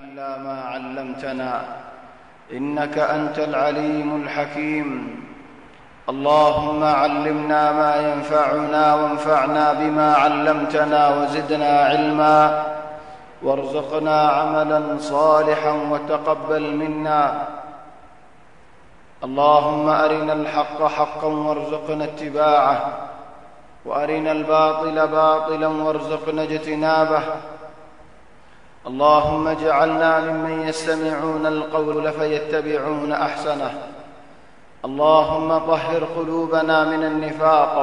إلا ما علمتنا إنك أنت العليم الحكيم. اللهم علمنا ما ينفعنا وانفعنا بما علمتنا وزدنا علما وارزقنا عملا صالحا وتقبل منا. اللهم أرنا الحق حقا وارزقنا اتباعه وأرنا الباطل باطلا وارزقنا اجتنابه. اللهم اجعلنا ممن يستمعون القول فيتبعون أحسنه. اللهم طهر قلوبنا من النفاق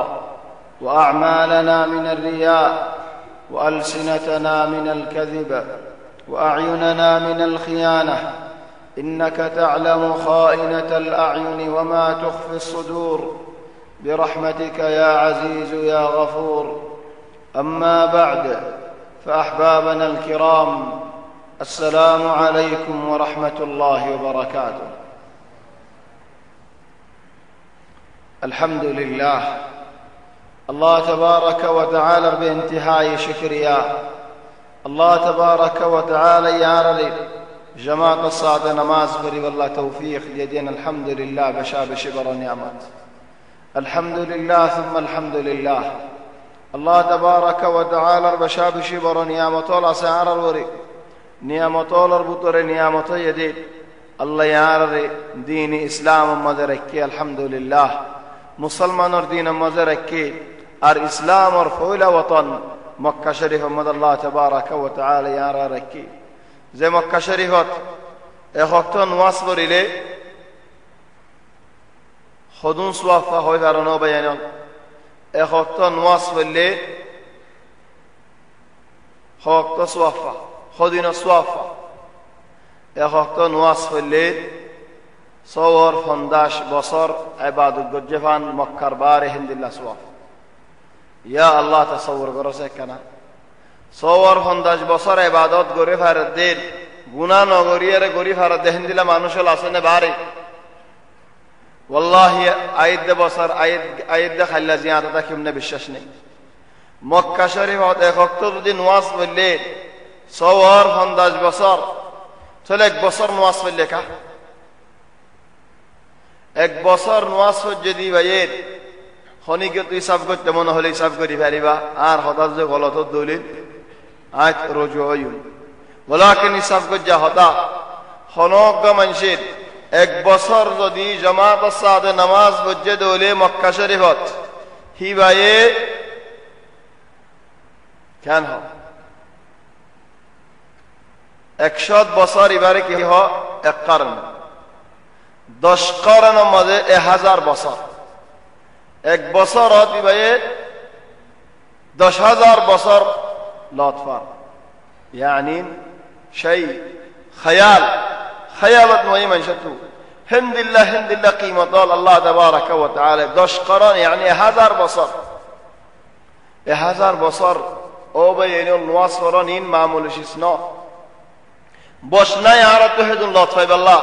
وأعمالنا من الرياء وألسنتنا من الكذب وأعيننا من الخيانة، إنك تعلم خائنة الأعين وما تخفي الصدور، برحمتك يا عزيز يا غفور. أما بعد، فأحبابنا الكرام، السلام عليكم ورحمة الله وبركاته. الحمد لله، الله تبارك وتعالى بانتهاء شكريا. الله تبارك وتعالى يا رلي جماعة الصلاة نماز قريب الله توفيق يدين. الحمد لله بشاب شبر نعمت. الحمد لله ثم الحمد لله. الله تبارك وتعالى بشاب شبر نعمت الله سعر الوري نعمت الله بطر نعمت يدين. الله يا رلي دين إسلام مدركي. الحمد لله مسلمان دين مدركي ار إسلام ار فول وطن مكة شريف مد الله تبارك وتعالى يا رلي زي مكة شريفت اخوتن واصبر إليه خدون صوافة هوي فرنو بيانون اخوتن واصبر إليه خوكت صوافة خدين صوافة اخوتن واصبر إليه صور فنداش بصر عباد الجفان مكر باري هند الله صوافة. يا الله تصور قرصك كنا صور فنداش بصر عبادات غري فرد دل গুনাহ নগরিয়ারে গরি ফারাদ দেহিন্দিলা মানুষল আসনে বারে والله আইদ বছর আইদ খাল্লা জিয়াদাতা কিমনে বিশ্বাস নেই। মক্কা শরীফত এক ওয়াক্ত যদি নামাজ পড়লে সওয়ার 50 বছর চলে এক বছর নামাজ পড়লে কা এক বছর নামাজ যদি ভাইয়ের খনিকে তুই হিসাব করতে মনে হলে হিসাব করি পারিবা আর হঠাৎ যে গলত দলিল আজ রজু হইম ওলাকিন হিসাব কজ্জা হতা হনক মানুষের এক বছর যদি জামাতের সাথে নামাজ পড়ে দলে মক্কা শরীফত হি ভাইয়ে কেন হ 100 বছর এবারে কি হ এক কারণ 10 কারণের মধ্যে 1000 বছর এক বছর হতি ভাইয়ে 10,000 বছর লতফার يعني شيء خيالت مهمة شتو. هند الله قيمة الله تبارك وتعالى 10 قرن يعني 1000 بصر 1000 بصر او بيني النواصرين معمول شسنا بوشنا يعرف توحيد الله طيب الله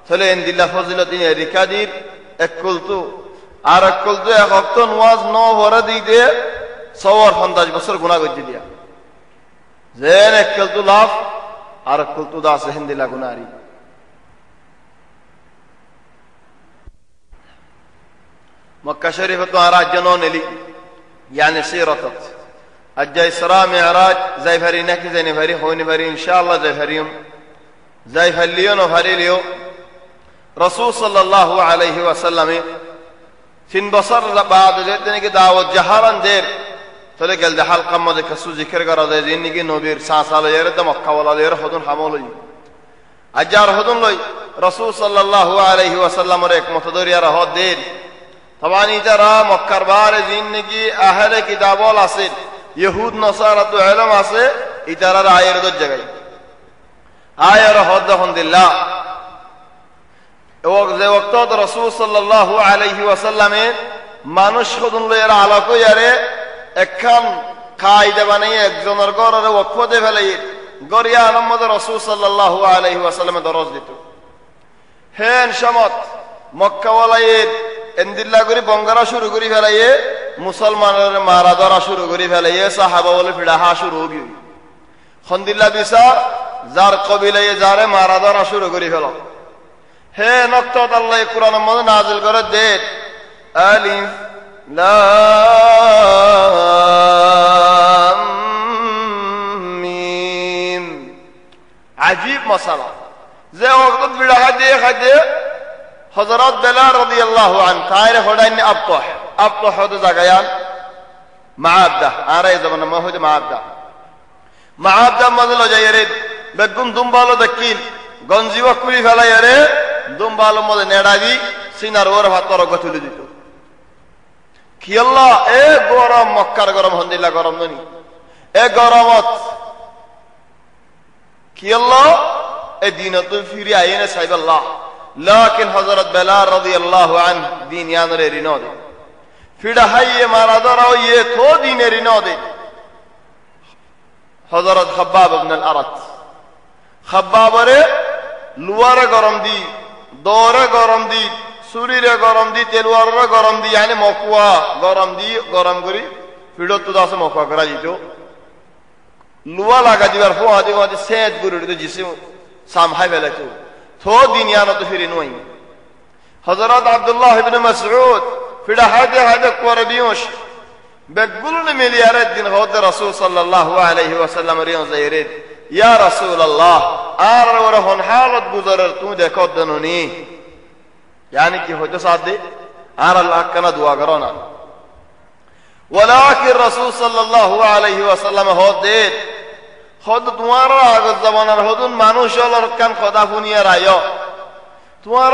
تلي هند الله فضيلتين ركادير اكلتو আরকলতো এক ওয়াক্ত নামাজ ন পড়া দিতে সওয়ার 50 বছর গুনাহ করে দিয়া জেন একলতো লাভ আরকলতো দাস হিন্দিলা গুনারি। মক্কা শরীফ তো আরাজনো নেলি يعني سيرتت اجا اسراء معراج زي فرينا كي زي فري هوني فري ان شاء الله زي فريم زي فليون وفريليو رسول صلى الله عليه وسلم فين بصر بعد ذلك دعوة جهرا دير تلقى الحلقة ماذا كسو ذكر قرأ ذي إنك نبير سال يرد مكة ولا ير خدون حمولي أجار خدون لي رسول صلى الله عليه وسلم ريك متدور يرى هاد دير طبعا إذا مكة بار ذي إنك أهل كتاب الأصل يهود نصارى علم أصل إذا رأى يرد الجغي آية هاد الحمد لله وقت رسول صلى الله عليه وسلم মানুষ খদুন লয়ের আলাকো ইয়ারে একখান কায়দা বানিয়ে একজনের ঘরে ওয়াকফ দিয়ে ফেলে গরিয়া আলমদ রাসূল সাল্লাল্লাহু আলাইহি ওয়াসাল্লামে দরজ দিত হেন সমত মক্কা ওয়ালায়ের এন্দিল্লা করি বঙ্গারা শুরু করি ফেলাইয়ে মুসলমানের মারা ধরা শুরু করি ফেলাইয়ে সাহাবা বলে ফিড়াহা শুরু হবি খন্দিল্লা বিচার যার কবিলায় যারে মারা ধরা শুরু করে ফেল। হে নক্তত আল্লাহ কোরআনের মধ্যে নাজিল করে দেন আলিফ লাম মিম। আজীব মশালা যে ওয়াক্ত বিড়া খাইতে হযরত বেলাল রাদিয়াল্লাহু আনহু তাইরে হডাইনি আবতহ হদ জাগায়ান মাআবদা আরে জামানা মা হইতে মাআবদা মজল যায়রে বেগুন দুম্বালো দকিল গঞ্জিবা কুলি ফেলাইরে দুম্বালো মধ্যে নেড়াবি সিনার ওর হাতর গতুলি দিত। কি আল্লাহ এ গরম মক্কার গরম হন্দিলা গরম ননি এ গরমত কি আল্লাহ এ দিনত ফিরে আইনে সাইবাল্লাহ। লাকিন হযরত বেলাল রাদিয়াল্লাহু আনহু দিন ইয়ানরে রিনদে ফিড়া হাইয়ে মারা ধরাও ইয়ে তো দিনে রিনদে। হযরত খাব্বাব ইবনে আল-আরাত খাব্বাবরে লুয়ারে গরম দি দরে গরম দি সুরিরে গরম দি তেলওয়ারে গরম দি মানে মকুয়া গরম করি ফিড়ত তো দাসে মকুয়া করা যেত লুয়া লাগা দিবার ফোয়া দি সেদ গুরু জিসিম সামহাই বেলাতো তো দিনিয়ানো তো ফিরে নই। হযরত আব্দুল্লাহ ইবনে মাসউদ ফিড়া হাদে করে বিয়োশ বেগুলনে মিলিয়ারে দিন হদ রাসূল সাল্লাল্লাহু আলাইহি ওয়াসাল্লাম রিয়া যায়রে ইয়া রাসূলুল্লাহ আর ওরে হন হালত গুজরার তুমি দেখো দননি यानी कि হয়তো সাথ দে আর আল্লাহ কানা দোয়া করো না। ওয়ালাকিন রাসূল সাল্লাল্লাহু আলাইহি ওয়াসাল্লাম হদে হদ তোমার আগর জামানার হদুন মানুষ হলর কান খোদা ফুনিয়া রায় তোমার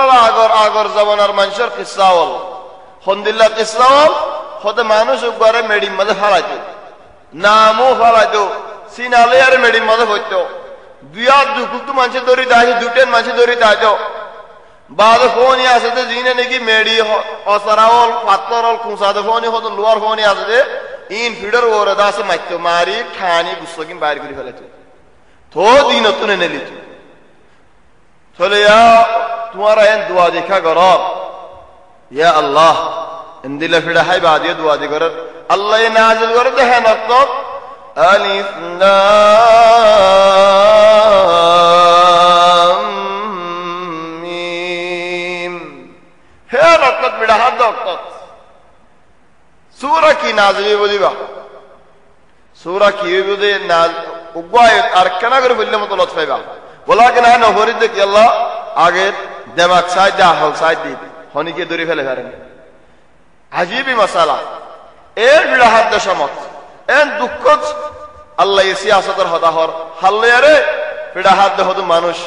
আগর জামানার মানুষের কিসসা হল হন্দিল্লা কিসসা হল হদ মানুষ ঘরে মেডিম মধ্যে ফালাইতো নামও ফালাইতো সিনালে আর মেডিম মধ্যে হইতো দুয়া দুকুতু মানুষ ধরি দাই দুটেন মানুষ ধরি দাইতো বাদ ফোনি আছে যে জিনে নাকি মেডি অসরাওল পাত্তরল কুসাদ ফোনি হদ লোয়ার ফোনি আছে যে ইন ফিডার ওরে দাস মাইতো মারি ঠানি গুসকিন বাইর করে ফেলেছে তো দিন তুনে নেলিত চলে তোমার এন দোয়া দেখা গরব ইয়া আল্লাহ ইন্দিলা ফিডা হাই বাদিয়ে দোয়া দি করে আল্লাহ নাজিল করে দেখেন নক্তব আলিফ লাম মিম। হে নক্তব ফিডা হাত নক্তব সূরা কি নাজিল বলিবা সূরা কি বুঝে নাজ উগায় আর কেনা করে বললে মত লত পাইবা বলা কেন না হরিদ কি আল্লাহ আগে দেমাগ সাইড দা হল সাইড দি হনিকে ধরে ফেলে পারেন। আজীবী মাসালা এর বিড়া হাত দশমত এন দুঃখ আল্লাহ সিয়াসতের হদাহর হাল্লারে ফিড়া হাত দে হদু মানুষ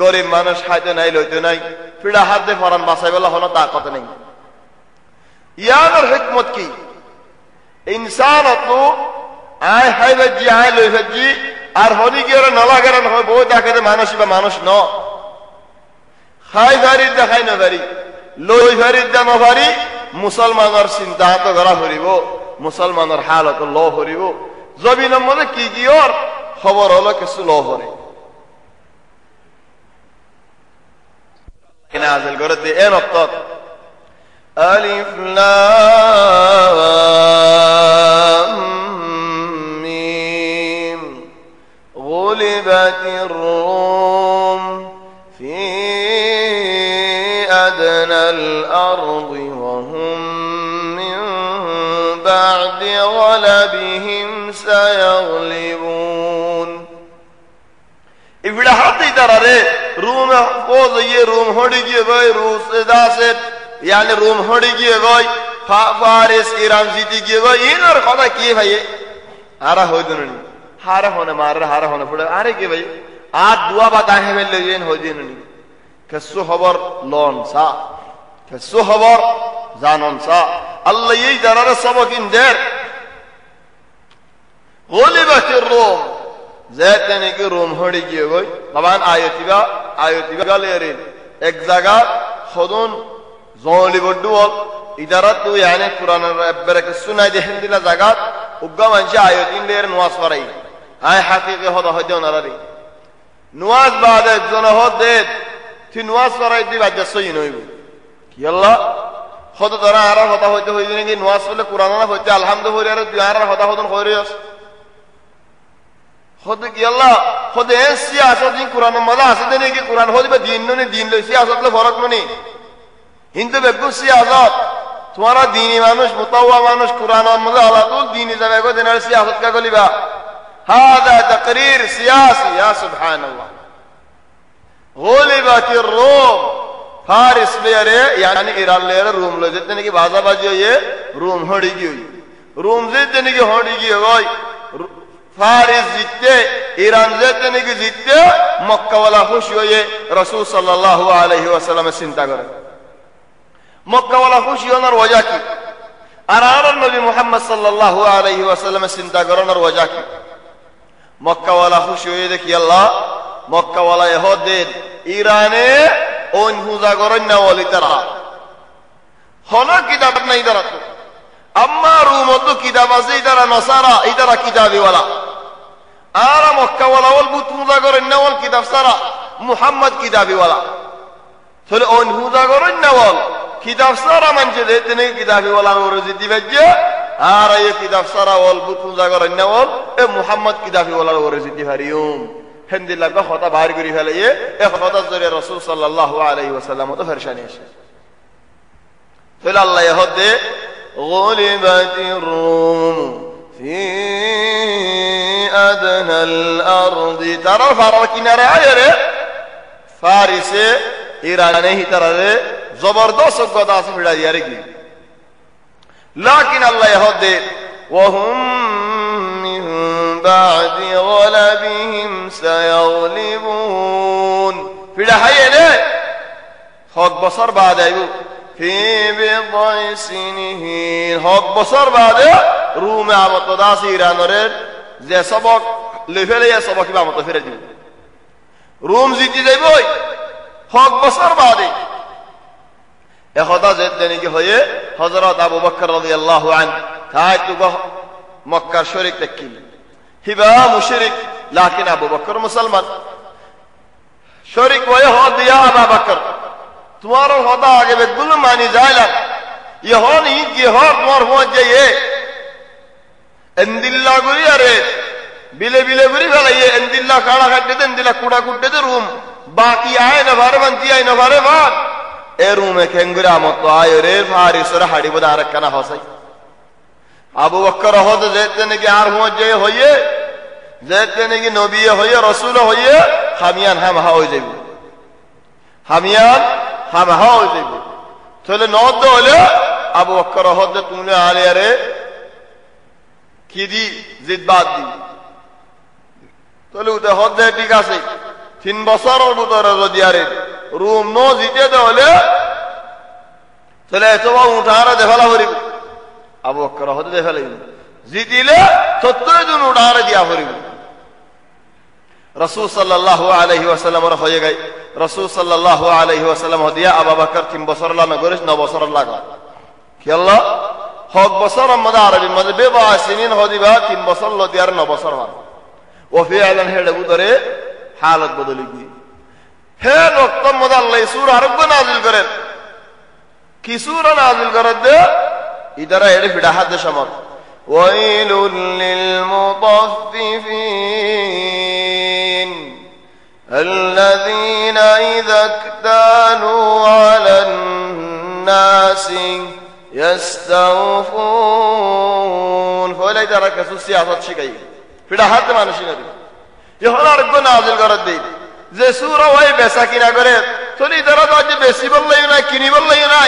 গরিব মানুষ খাইতে নাই লইতে নাই ফিড়া হাত দে ফরান বাঁচাই বেলা হলো তাকত নেই। ইয়ার হিকমত কি ইনসান তো আয় হাই ভেজি আয় লই ভেজি আর হরি কি ওরা নলাগারান হয় বই দেখে মানুষ বা মানুষ ন খাই ভারি দেখাই না ভারি লই ভারি দা নভারি মুসলমানের চিন্তা তো করা করিব মুসলমানের হালত ল করিব জমিনের মধ্যে কি কি ওর খবর হলো কিছু ল করে নাজিল করে দে এর অর্থ আলিফ লাম মিম গুলিবাতির রুম ফি আদনাল আরদি ওয়া হুম মিন বা'দি গলাবিহিম সায়াগলিবুন। ইবরা হাতি দারারে रूम को ये रूम होड़ी की गई रूस दासे यानी रूम होड़ी की गई फारिस ईरान जीती की गई इन और खुदा की भाई आरा हो दुनी हारा होने मार हारा होने पड़े अरे की भाई आज दुआ बताए हैं मैं लेन हो दुनी कसु खबर लोन सा कसु खबर जानन सा अल्लाह ये जरा सबक इन देर गुलिबतिर रूम ज़ैतने की रूम होड़ी की गई तबान आयतिबा गलेरिन एक जगह खुदुन जोली बड्डुल इधरत तो यानी कुरान बरक सुना जे हिंदीला जगह उग्गा मंशा आयतिन लेर नुआस फराई आय हकीकी होदा होदो नरारी नुआस बाद जना हो दे थी नुआस फराई दी बात सही नहीं कि अल्लाह खुद तरा आरा होता होते होई कि नुआस वाले कुरान ना होते अल्हम्दुलिल्लाह यार दुआरा होता होदन खोरियस خود کی اللہ خود این سیاست این قرآن مدہ حسد نہیں کہ قرآن خود بے دین نہیں دین لے سیاست لے فرق نہیں ہندو بے سیاست تمہارا دینی مانوش متوع مانوش قرآن مدہ اللہ تو دینی زمین کو دینا سیاست کا گلی با هذا تقریر سیاسی یا سبحان اللہ غلبت الروم فارس لے رہے یعنی ایران لے رہے روم لے جتنے کی بازا بازی ہوئی روم ہڑی گی ہوئی روم جتنے کی ہڑی گی ہوئی فارس جیتے ایران جتنے کی جیتے مکہ والا خوش ہوئے رسول صلی اللہ علیہ وسلم سنتا کرے مکہ والا خوش ہونا وجہ کی ارار نبی محمد صلی اللہ علیہ وسلم سنتا کرنا وجہ کی مکہ والا خوش ہوئے دیکھی اللہ مکہ والا یہود دین ایرانے اون ہوزا کرنا والی طرح ہونا کتاب نہیں دراتو اما رومتو کتاب ازی ادارا نصارا ادارا کتابی والا آرا مکہ والا والبوت ہوزا کرنا وال کتاب سارا محمد کتابی والا تھوڑے اون ہوزا کرنا وال کتاب سارا منچے دیتے نہیں کتابی والا ورزی دیوجے آرا یہ کتاب سارا والبوت ہوزا کرنا وال اے محمد کتابی والا ورزی دیوھریوم ہندی لگا خطا باہر گری پھیلائیے اے خطا ذریعہ رسول صلی اللہ علیہ وسلم تو فرشانیش پھر اللہ یہود دے غلبت الروم فی ادنى الارض ترى فارا کنارے آئے رے فارس ایرانے ہی طرح رے زبردست گدا سے بڑا دیا رگی لیکن اللہ یہود دے وهم من بعد غلبهم سيغلبون پھر ہے رے حق بصر بعد ایو فی بضع سنین حق بصر بعد روم عمد داسی ایران رے زی سبق لفعل یا سبق بعمد پھر جو روم زیدی دے بوئی حق بصر بعد اے خدا زید دینے کی ہوئے حضرت ابو بکر رضی اللہ عنہ تھا تو مکہ شرک تکیل ہبا مشرک لیکن ابو بکر مسلمان شرک وہ یہود یا ابا بکر تمہارا خدا آگے بے گل مانی جائلہ یہون ہی یہود تمہار پہنچ جائیے اندلہ گری ارے بلے بلے گری بھلائیے اندلہ کھاڑا کھٹے دے اندلہ کوڑا کھٹے دے روم باقی آئے نفارے بنتی آئے نفارے بان اے روم کھنگرہ مطلع آئے رے فارس رہاڑی بدا رکھنا ہو سائی ابو بکر ہو تو زید نے کہ آر پہنچ جائے ہوئے زید نے کہ نبی ہوئے رسول ہوئے ہمیان ہم ہوئے جائے ہمیان ہم ہوئے جائے تھوڑے نوت دو لے ابو بکر ہو تو تم نے آلے رے کی دی زد بات دی تھوڑے ہوتے ہو دے ٹھیکا سے تین بسر اور بطور رضو دیا رے روم نو زیتے دو لے تھوڑے ایسا وہ اٹھا رہا دے پھلا ہو رہی ابو بکر ہوتے دے پھلا زیتی لے سترے دن اٹھا رہا دیا ہو رہی رسول صلی اللہ علیہ وسلم اور ہوئے گئی رسول صلی اللہ علیہ وسلم ہو دیا ابا بکر تین بسر اللہ میں گرش نو بسر اللہ کا کہ اللہ حق بسر مدہ عربی مدہ بے با سنین ہو دی با تین بسر اللہ دیار نو بسر وان وفعلا ہے لگو درے حالت بدلی گئی ہے وقت مدہ اللہ سورہ عرب کو نازل کرے کی سورہ نازل کرے دے ادھر ہے فیڑا حد شمر وَيْلٌ لِّلْمُطَفِّفِينَ الَّذِينَ إِذَا اكْتَالُوا عَلَى النَّاسِ يَسْتَوْفُونَ فولا ادھر کسو سیاست شکئی پھر حد مانشی نبی یہ ہونا رکھو نازل کرد دی زی سورہ وائی بیسا کی نہ کرے تو نہیں ادھر تو آج بیسی بل نہیں ہونا کنی بل نہیں ہونا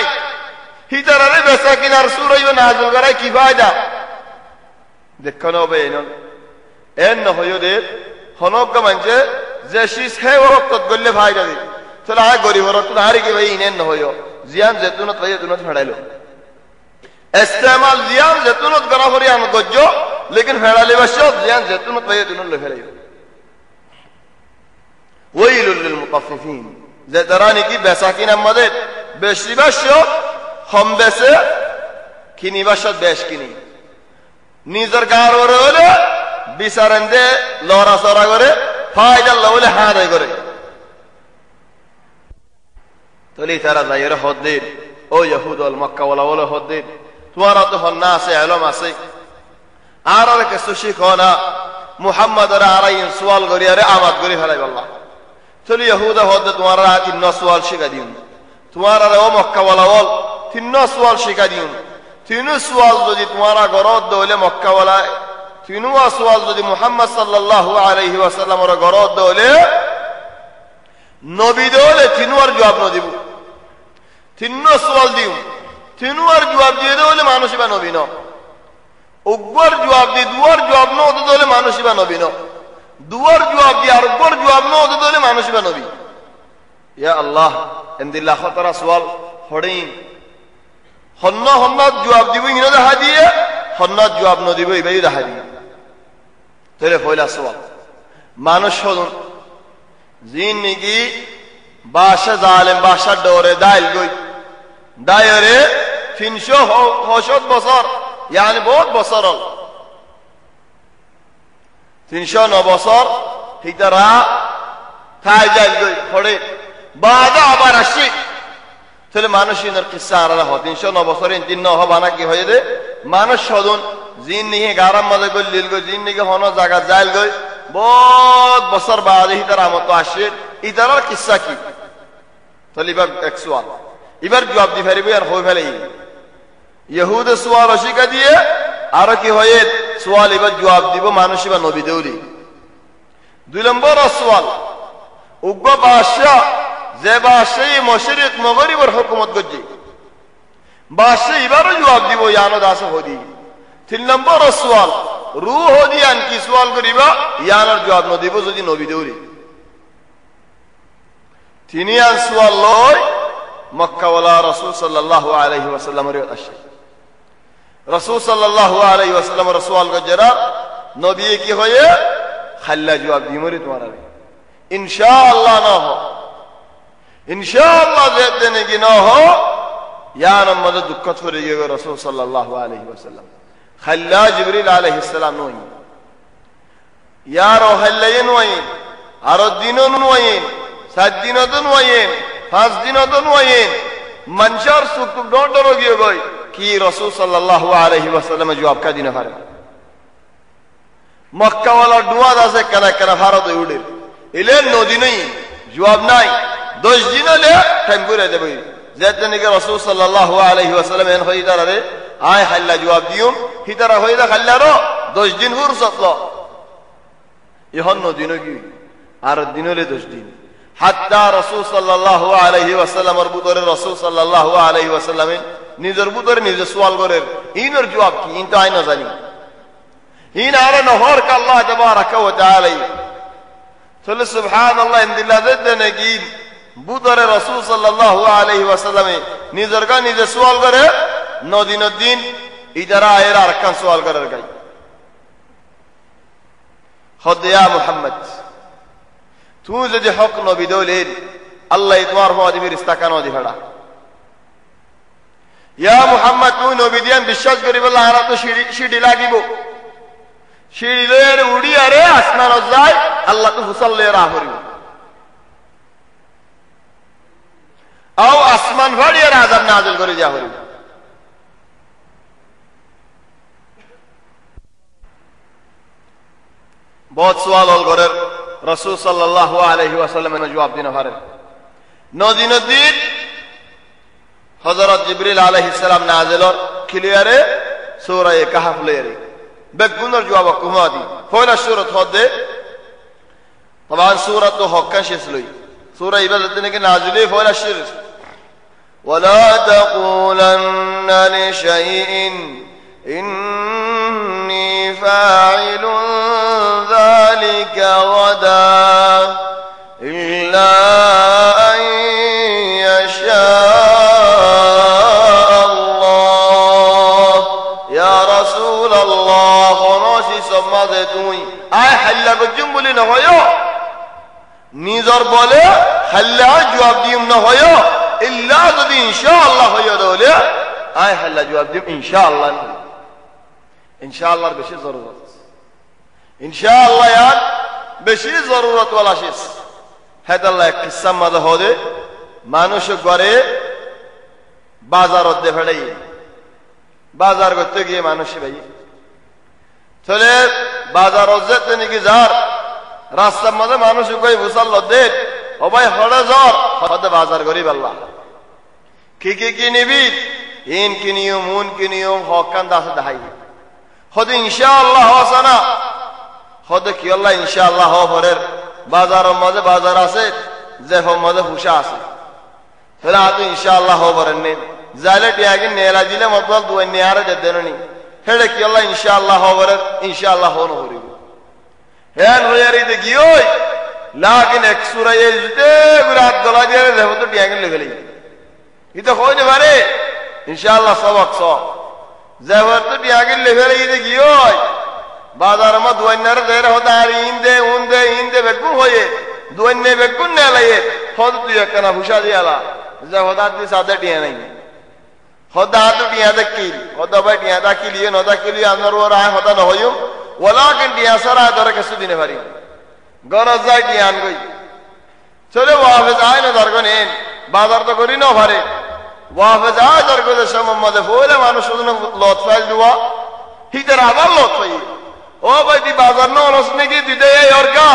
ہی طرح رہے بیسا کی نہ سورہ یہ نازل کرے کی فائدہ دیکھنو بے انہوں این نہ ہوئیو دے ہنوک کا منچے زیشیس ہے وہ وقت گلے فائدہ دی تو لہا گوری ورقت ناری کی بھئی انہیں نہ ہوئیو زیان زیتونت وی زیتونت پھڑے لو استعمال زیان زیتونت گنا خوریان گجو لیکن پھڑا لے بشو زیان زیتونت وی زیتونت لے پھڑے ویل للمطففین زیترانی کی بیساکین امدد بیشی بشو ہم بیسے کنی بشد بیش کنی نیزرگار ہو رہے بیسارندے لورا سورا گرے فائدہ اللہ ولے حادہ گرے تو لی ترہ ظاہر خود دیر او یہود والمکہ والا والا خود دیر تمہارا تو فننا سے علم سے آرہ کسو شکونا মুহাম্মদর আরাইন সুয়াল করি আরে আমাদ করি ফেলাই বললা চলি ইহুদা হতে তোমার তিন সুয়াল শিখা দিন তোমার ও মক্কা ওয়ালা বল তিন সুয়াল শিখা দিন তিন সুয়াল যদি তোমার গরদ দৌলে মক্কা ওয়ালা তিন সুয়াল যদি মুহাম্মদ সাল্লাল্লাহু আলাইহি ওয়াসাল্লামের গরদ দৌলে নবী দৌলে তিনবার জবাব ন দিব তিন সুয়াল দিও তিনবার জবাব দিয়ে দৌলে মানুষ বা নবী ন একবার জবাব দিয়ে দুবার জবাব ন হতে দৌলে মানুষ বা নবী ন দুবার জবাব দিয়ে আর একবার জবাব ন হতে দৌলে মানুষ বা নবী ইয়া আল্লাহ এন্দিল্লাহ খতরা সুয়াল হড়িন হন্ন হন্নাত জবাব দিব ইনো দেখা দিয়ে হন্নাত জবাব ন দিব ইবাই দেখা দিয়ে তাহলে পয়লা সুয়াল মানুষ হলুন জিন নাকি বাসা জালেম বাসা ডরে দাইল গই দায়রে 300 বছর يعني বহুত বছর হল 309 বছর হিতারা থাই যাইল গই পড়ে বাদা আবার আসি তাহলে মানুষের কিসসা আর হ 309 বছরে 3 হবানা কি হয়ে দে মানুষ সদন জিন নিয়ে গারাম মাঝে গই লিল গই জিন নিয়ে হন জায়গা যাইল গই বহুত বছর বাদে হিতারা মত আসে ইতারার কিসসা কি তাহলে এবার এক সওয়াল এবার জবাব দি ফেরিবে আর হই ফেলে ইহুদ সুয়াল শিখা দিয়ে আর কি হয়ে সুয়াল এবার জবাব দিব মানুষ বা নবী দেউলি 2 নম্বর সুয়াল উগ্র বাদশাহ যে বাদশাহ মশরিক মগরিবের হুকুমত করছে বাদশাহ এবারও জবাব দিব ইয়ানো দাস হদি 3 নম্বর সুয়াল রূহ হদি আন কি সুয়াল করিবা ইয়ানোর জবাব ন দিব যদি নবী দেউলি তিনি আন সুয়াল লয় মক্কা ওয়ালা রাসূল সাল্লাল্লাহু আলাইহি ওয়াসাল্লামের আসে রাসূল সাল্লাল্লাহু আলাইহি ওয়াসাল্লাম রাসূল গজরা নবী কি হয়ে খাল্লা জবাব দিমরি তোমার ইনশাআল্লাহ না হো ইনশাআল্লাহ যেতে কি না হো ইয়া নমদ দুঃখ করে গিয়ে রাসূল সাল্লাল্লাহু আলাইহি ওয়াসাল্লাম খাল্লা জিবরিল আলাইহিস সালাম নই ইয়া রোহাল্লায়ে নই আর দিনও নই 7 দিনও তো নই 5 দিনও তো নই মনশার সুক ডন্ডরো গিয়ে গই কি রাসূল সাল্লাল্লাহু আলাইহি ওয়াসাল্লাম জবাব কা দিনা পারে মক্কা ওয়ালা দুয়া আছে কেনা কেনা ভারত উড়ে ইলে নদী নেই জবাব নাই 10 দিন হলে টাইম করে দেবে যেতে নাকি রাসূল সাল্লাল্লাহু আলাইহি ওয়াসাল্লাম এন হইদারে আয় হাল্লা জবাব দিও হিতারা হইদা খাল্লারো 10 দিন ফুরসত ল ইহন নদী নকি আর দিন হলে 10 দিন হাত্তা রাসূল সাল্লাল্লাহু আলাইহি ওয়াসাল্লামের বুতরে রাসূল সাল্লাল্লাহু আলাইহি ওয়াসাল্লাম নিজের বুতরে নিজে সওয়াল করেন ইনর জবাব কি ইন তো আই না জানি ইন আর নহর কা আল্লাহ তাবারাক ওয়া তাআলা তাহলে সুবহানাল্লাহ ইনদিল্লাহ দেনে কি বুতরে রাসূল সাল্লাল্লাহু আলাইহি ওয়াসাল্লাম নিজের কা নিজে সওয়াল করে নদিন দিন ইদারা এর আরকান সওয়াল করার গাই খদিয়া মুহাম্মদ তুই যদি হক নবী দৌলেন আল্লাহ তোমার মাঝে ফেরেশতা কানো দি ফেড়া ইয়া মুহাম্মদ তুই নবী দিয়ান বিশ্বাস করি বলে আর তো সিঁড়ি লাগিব সিঁড়ির উড়ি আরে আসমান যায় আল্লাহ তো হুসাল্লে রাহরি আও আসমান ভাড়ি আর আযাব নাযিল করে যা হরি বহুত সওয়াল হল করেন রাসূল সাল্লাল্লাহু আলাইহি ওয়াসাল্লামের জবাব দিনা পারেন নদিন দিন হযরত জিবরিল আলাইহিস সালাম নাযিল ক্লিয়ারে সূরা কাহফ লয়রে বেগুনের জবাব কুমাদি পয়লা সূরা হদে طبعا সূরা তো হক্কা শেষ লই সূরা ইবাদত নাকি নাযিলে পয়লা শির ولا تقولن لشيء إني فاعل ذلك غدا إلا أن يشاء الله يا رسول الله خناشي سمدتوي أي حلا بجنبلي نهايو نيزر بولي حلا جواب ديم نهايو إلا ذي إن شاء الله هيا دولي أي حلا جواب ديم إن شاء الله إن شاء الله بشي ضرورة إن شاء الله ياد بشي ضرورة ولا شيء هذا الله قصة ماذا هذا মানুষ ঘরে বাজার অধ্যে ফেড়াই বাজার করতে গিয়ে মানুষ ভাই চলে বাজার যেতে নাকি যার রাস্তার মধ্যে মানুষ কই বুসাল দে ও ভাই হড়ে জ্বর হতে বাজার করি পাল্লা কি নিবি ইন কিনিও মুন কিনিও হকান দাসে দাহাই হতে ইনশাআল্লাহ হসা না হতে কি আল্লাহ ইনশাআল্লাহ হরের বাজারের মধ্যে বাজার আছে যে মধ্যে ফুসা আছে তাহলে আতো ইনশাআল্লাহ হবরেন নেই যাইলে টিয়াগিন নেলা দিলে মতল দুই নেয়ারে দেদেননি হেডে কি আল্লাহ ইনশাআল্লাহ হবরের ইনশাআল্লাহ হন হরিব হেন হইয়ারি দেখিওই লাকিন এক সূরায়ে জুতে বিরাট গলা দিয়ে দেব তো টিয়াগিন লেগেলি ইতো হইতে পারে ইনশাআল্লাহ সবক সব যাবার তো টিয়াগিন লেগেলি দেখিওই বাজারের মধ্যে দুই নেয়ারে দের হতা আর ইন্দে বেকুন হয়ে দুই নে বেকুন নেলায়ে হদ তুই একনা ফুসা দিয়ালা যা হদা দি সাদে টিয়া নাই হদা তো টিয়া দেখিল হদা ভাই টিয়া দা কি লিয়ে নদা কি লিয়ে আনার ওর আয় হদা নহয়ুম ওয়ালাকিন টিয়া সারা ধরে কিছু দিনে পারি গরজ যায় টিয়া আন গই চলে ওয়াফেজ আয় না দরকার নেই বাজার তো করি না পারে ওয়াফেজ আয় দরকার দেশে মোহাম্মদে বলে মানুষ শুধু লত ফাইল দেওয়া হিতের আবার লত পাই ও ভাই দি বাজার না রস নাকি দিতে এই ওর কা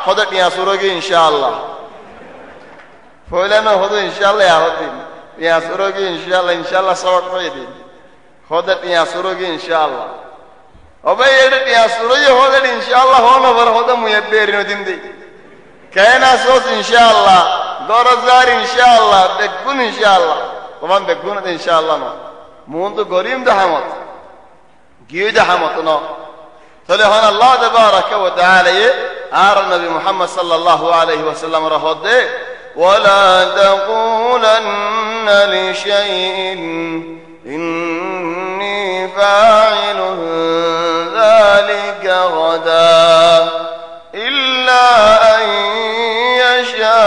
হদা টিয়া সুরগি ইনশাআল্লাহ ফয়লা না হদা ইনশাআল্লাহ আহদিন টিয়া সুরগি ইনশাআল্লাহ সবক হয়ে দিন হদা টিয়া সুরগি ইনশাআল্লাহ ও ভাই এটা টিয়া সুরগি হদা ইনশাআল্লাহ হন ওভার হদা মুয়ে বের দিন দি কেনা সোস ইনশাআল্লাহ গরজার ইনশাআল্লাহ দেখুন ইনশাআল্লাহ তোমার দেখুন ইনশাআল্লাহ না মন তো গরিম দাহামত গিয়ে দাহামত না তাহলে হন আল্লাহ তাবারাকা ওয়া তাআলা আর নবী মুহাম্মদ সাল্লাল্লাহু আলাইহি ওয়াসাল্লাম রহদে ওয়ালা তাকুলান্না লিশাইইন ইন্নী ফাইলুন যালিকা গাদা ইল্লা আন ইয়াশা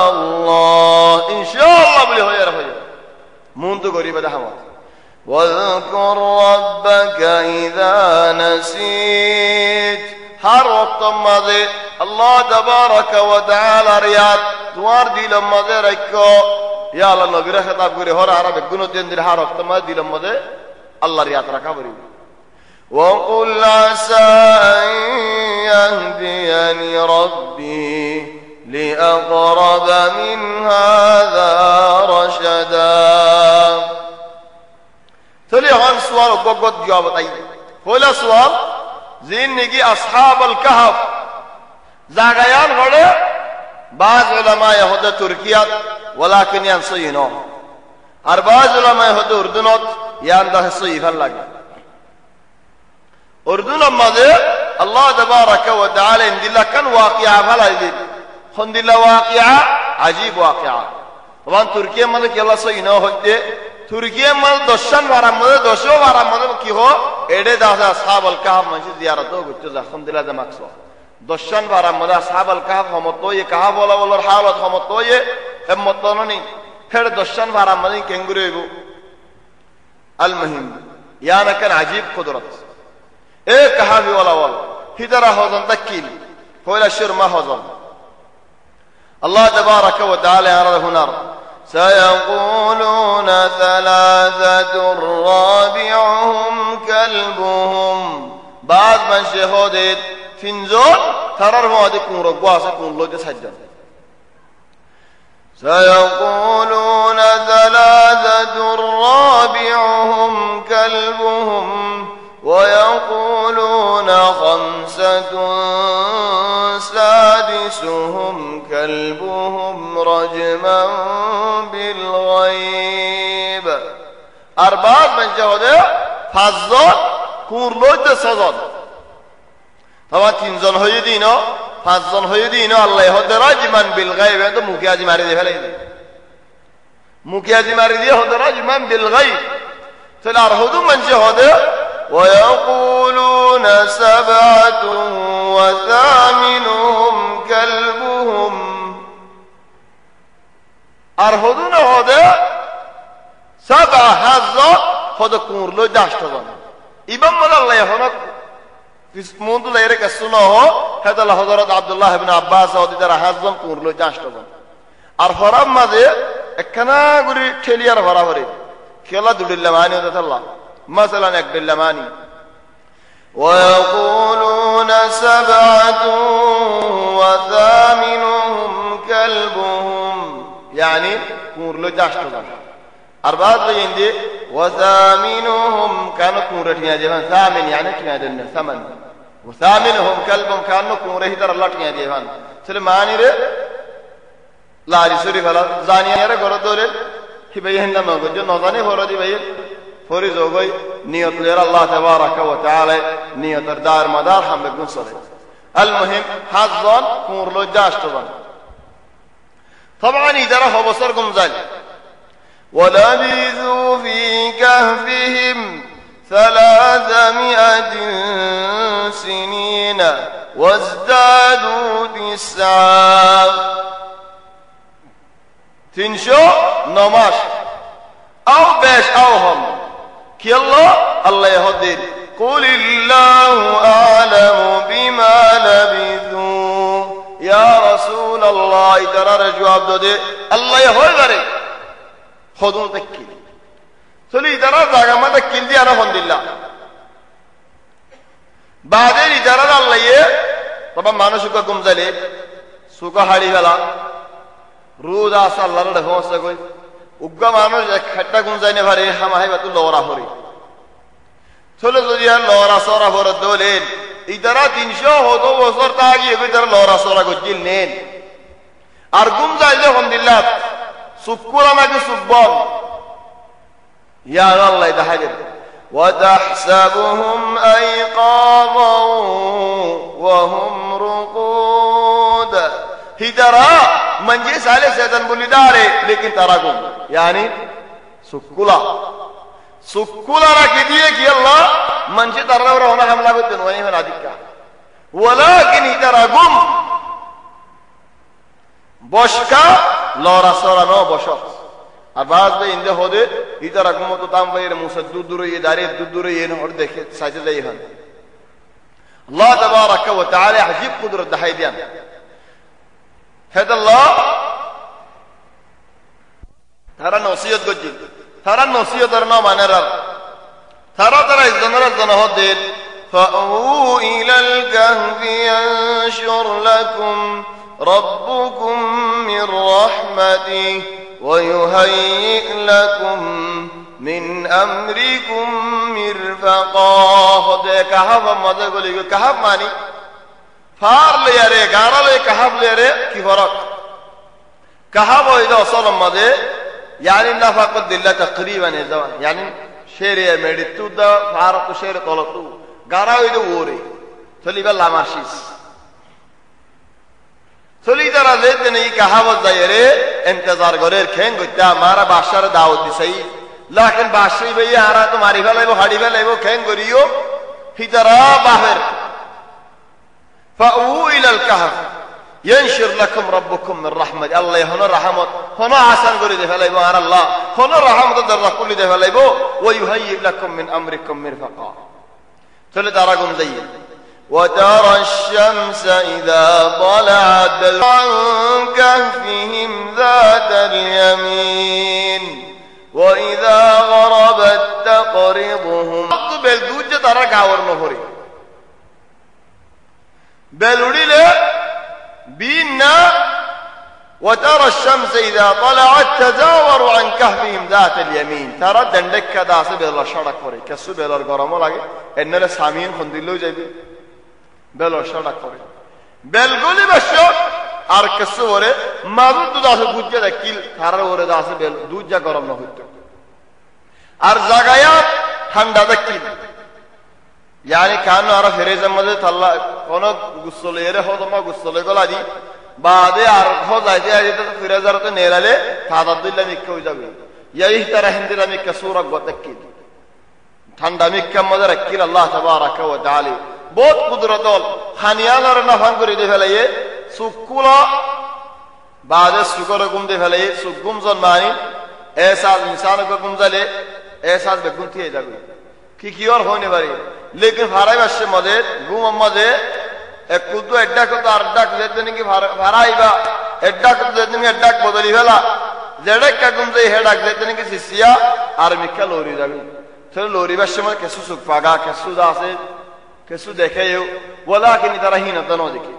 আল্লাহ ইনশাআল্লাহ বলে হয়ে রাখে মন তো গরিব দাহামত واذكر ربك إذا نسيت هر وقت ماضي الله تبارك وتعالى رياض توار دل ماضي ركو يا الله نبي خطاب করে হর আরব গুণ দিন দিন হর وقت ماضي দিল মধ্যে আল্লাহ রিয়াত রাখা বলি وقل عسى أن يهديني ربي لأقرب من هذا رشدا चलिए हम सवाल गगत जवाब बताइए पहला सवाल जिंदगी अस्हाबुल कहफ जागायान हड़े बाज उलमा यहुद तुर्किया वलाकिन यान सहीनो और बाज उलमा यहुद उर्दुनत यान दा सहीफन लगे उर्दुन मदे अल्लाह तबारक व तआला इंदिल्ला कन वाक़िया भला दे खंदिल्ला वाक़िया अजीब वाक़िया वन तुर्किया मदे केला सहीनो होते तुर्किया मल दर्शन वारा मदे दशो वारा मदे की हो एडे दास असहाबुल कहफ मस्जिद जियारत हो गुच्चो अल्हम्दुलिल्लाह द मकसद दर्शन वारा मदे असहाबुल कहफ हमतो ये कहा बोला हालत हमतो ये हिम्मत नहीं फिर दर्शन वारा मदे केंगुरेगो अल मुहिम याना कन अजीब कुदरत ए कहा भी वाला हिदरा होजन तकिल होला शर्मा होजन अल्लाह तबारक व तआला यारा हुनर سيقولون ثلاثة رابعهم كلبهم بعد من شهودت فينزون ترى هذا كون رقواس كون لوجه سجن سيقولون ثلاثة رابعهم كلبهم ويقولون خمسة سادسهم كلبهم رجما بالغيب أربعة من جهده فازون كورلوج سازون طبعا تنزون هاي دينو فازون هاي دينو الله يهود رجما بالغيب هذا مكياجي ماري ده فلاه مكياجي ماري ده هذا رجما بالغيب تلارهدو من جهده ويقولون سبعة وثامنهم كلبهم أرهدون هذا سبع هذا هذا كورلو داشتون إبن من الله يهونك في منذ ليرك السنة هذا لحضرات عبد الله بن عباس هذا ترى هذا كورلو داشتون أرهرام ماذا كنا قولي تليار فرا فريد كلا دل الله ماني هذا الله مثلا يقبل لماني ويقولون سبعة وثامنهم كلبهم يعني كور له جاشتون أربعة يندي وثامنهم كانوا كورتين جيفان ثامن يعني كنا دلنا ثمن وثامنهم كلبهم كانوا كوره ترى الله تيا جيفان سلماني ره لا رسولي فلا زانية ره غرض دوله هبيه هندا ما جو نوزاني فورادي بيه فوري زوجي نيت لير الله تبارك وتعالى نيت دار مدار هم بكون صلي المهم حظان كور له جاشتون طبعا إذا هو بصركم ذلك ولبثوا في كهفهم 300 سنين وازدادوا 9 تنشو نماش أو بيش أو هم كي الله يهدد قل الله أعلم بما لبثوا يا رسول الله ترى جواب دودي الله يهدد خذون تكيل سولي ترى زاغا ما تكيل دي أنا الحمد لله بعدين ترى الله يه طبعا ما نشوفه كمزلي سوكا هاري فلا روز آسا الله رفعون سكوي उग्गा मानुष खट्टा गुंजाने भरे हम है बतु लोरा होरी चलो तो यार लोरा सोरा भर दो लेन इधरा 300 हो दो बसर तागी इधर लोरा सोरा को जिल नेन और गुंजाले अलहमदुलिल्लाह सुकुरा ना के सुबन या अल्लाह इधर وتحسبهم أيقاظا وهم رقود हिदरा मंजे साले शैतान बुलिदारे लेकिन तरागुम यानी सुक्कुला रखी दिए कि अल्लाह मंजे तरवर होना हमला भी दिन वही में नादिका वलाकिन तरागुम बशका लौरा सोरा नो बशो आवाज दे इंदे हो दे तरागुम तो ताम वही मुसद दूर ये दारे दूर ये न और देखे साजिद ये हन अल्लाह तबारक व तआला अजीब कुदरत दहाई दिया هذا الله ترى نصيحة قديم ترى نصيحة درنا ما نرى ترى الزمرة زنهودين فأووا إلى الكهف ينشر لكم ربكم من رحمته ويهيئ لكم من أمركم مرفقا هذا كهف ماذا يقول كهف ماني فار ليره غارا لي كهف ليره كي فرق كهف اذا وصل مده يعني نفق الدله تقريبا اذا يعني شيريه ميدتو دا فارق شير طلطو غارا اذا ووري تلي بلا ماشيس تلي ترى زيت ني كهف زيره انتظار غير كين گتا مارا باشر دعوت دي صحيح لكن باشري بي ارا تمہاری بھلے وہ ہاڑی بھلے وہ کہیں گریو ہدرا باہر فأووا إلى الكهف ينشر لكم ربكم من رحمة الله هنا رحمة هنا حسن قولي ده فلايبو على الله هنا رحمة در كل ده فلايبو ويهيئ لكم من أمركم مرفقا ثلث أراكم زي وترى الشمس إذا طلعت عن كهفهم ذات اليمين وإذا غربت تقرضهم قبل دوجة ترى كاور نهوري بلوري له بينا وترى الشمس إذا طلعت تزاور عن كهفهم ذات اليمين ترى دندك كذا سبيل شرق فري كسو بيل الغرامو لاگه ان له سامين خنديلو جايبه بيل شرق فري بيل گولي بشو আর كسو وره মাদু দুদাসে বুঝে দেখিল তার ওরে দাসে বেল দুজা গরম না হইতো আর জাগায়া ঠান্ডা দেখিল يعني كانوا عرف فريزة مدة الله كانوا غسل يره هذا ما غسل يقول دي بعد عرف هذا جاي جت فريزة رت نيرالة ثادد الله ميكو يجابي يهيه ترى هندلا ميك سورة قتكيد ثاندا ميك مدة ركيل الله تبارك وتعالى बहुत कुदरत और खानियाल और नफान को रिदे फैले ये सुकुला बाद सुकर गुम दे फैले सुगुम जन मानी ऐसा इंसान को गुम जले ऐसा बेगुम थी जागो कि और होने वाली लेकिन फाराई बच्चे मदे गुम मदे एक कुदो एड्डा को तो अड्डा देते नहीं कि फाराई बा एड्डा को देते नहीं एड्डा बदली फैला जेड़े क्या गुम जे हेडा देते नहीं कि सिसिया आर्मी का लोरी जागो चलो लोरी बच्चे मदे कैसे सुख पागा कैसे दासे কিছু দেখেও ওয়ালাকিন তারা হীনতা দেখে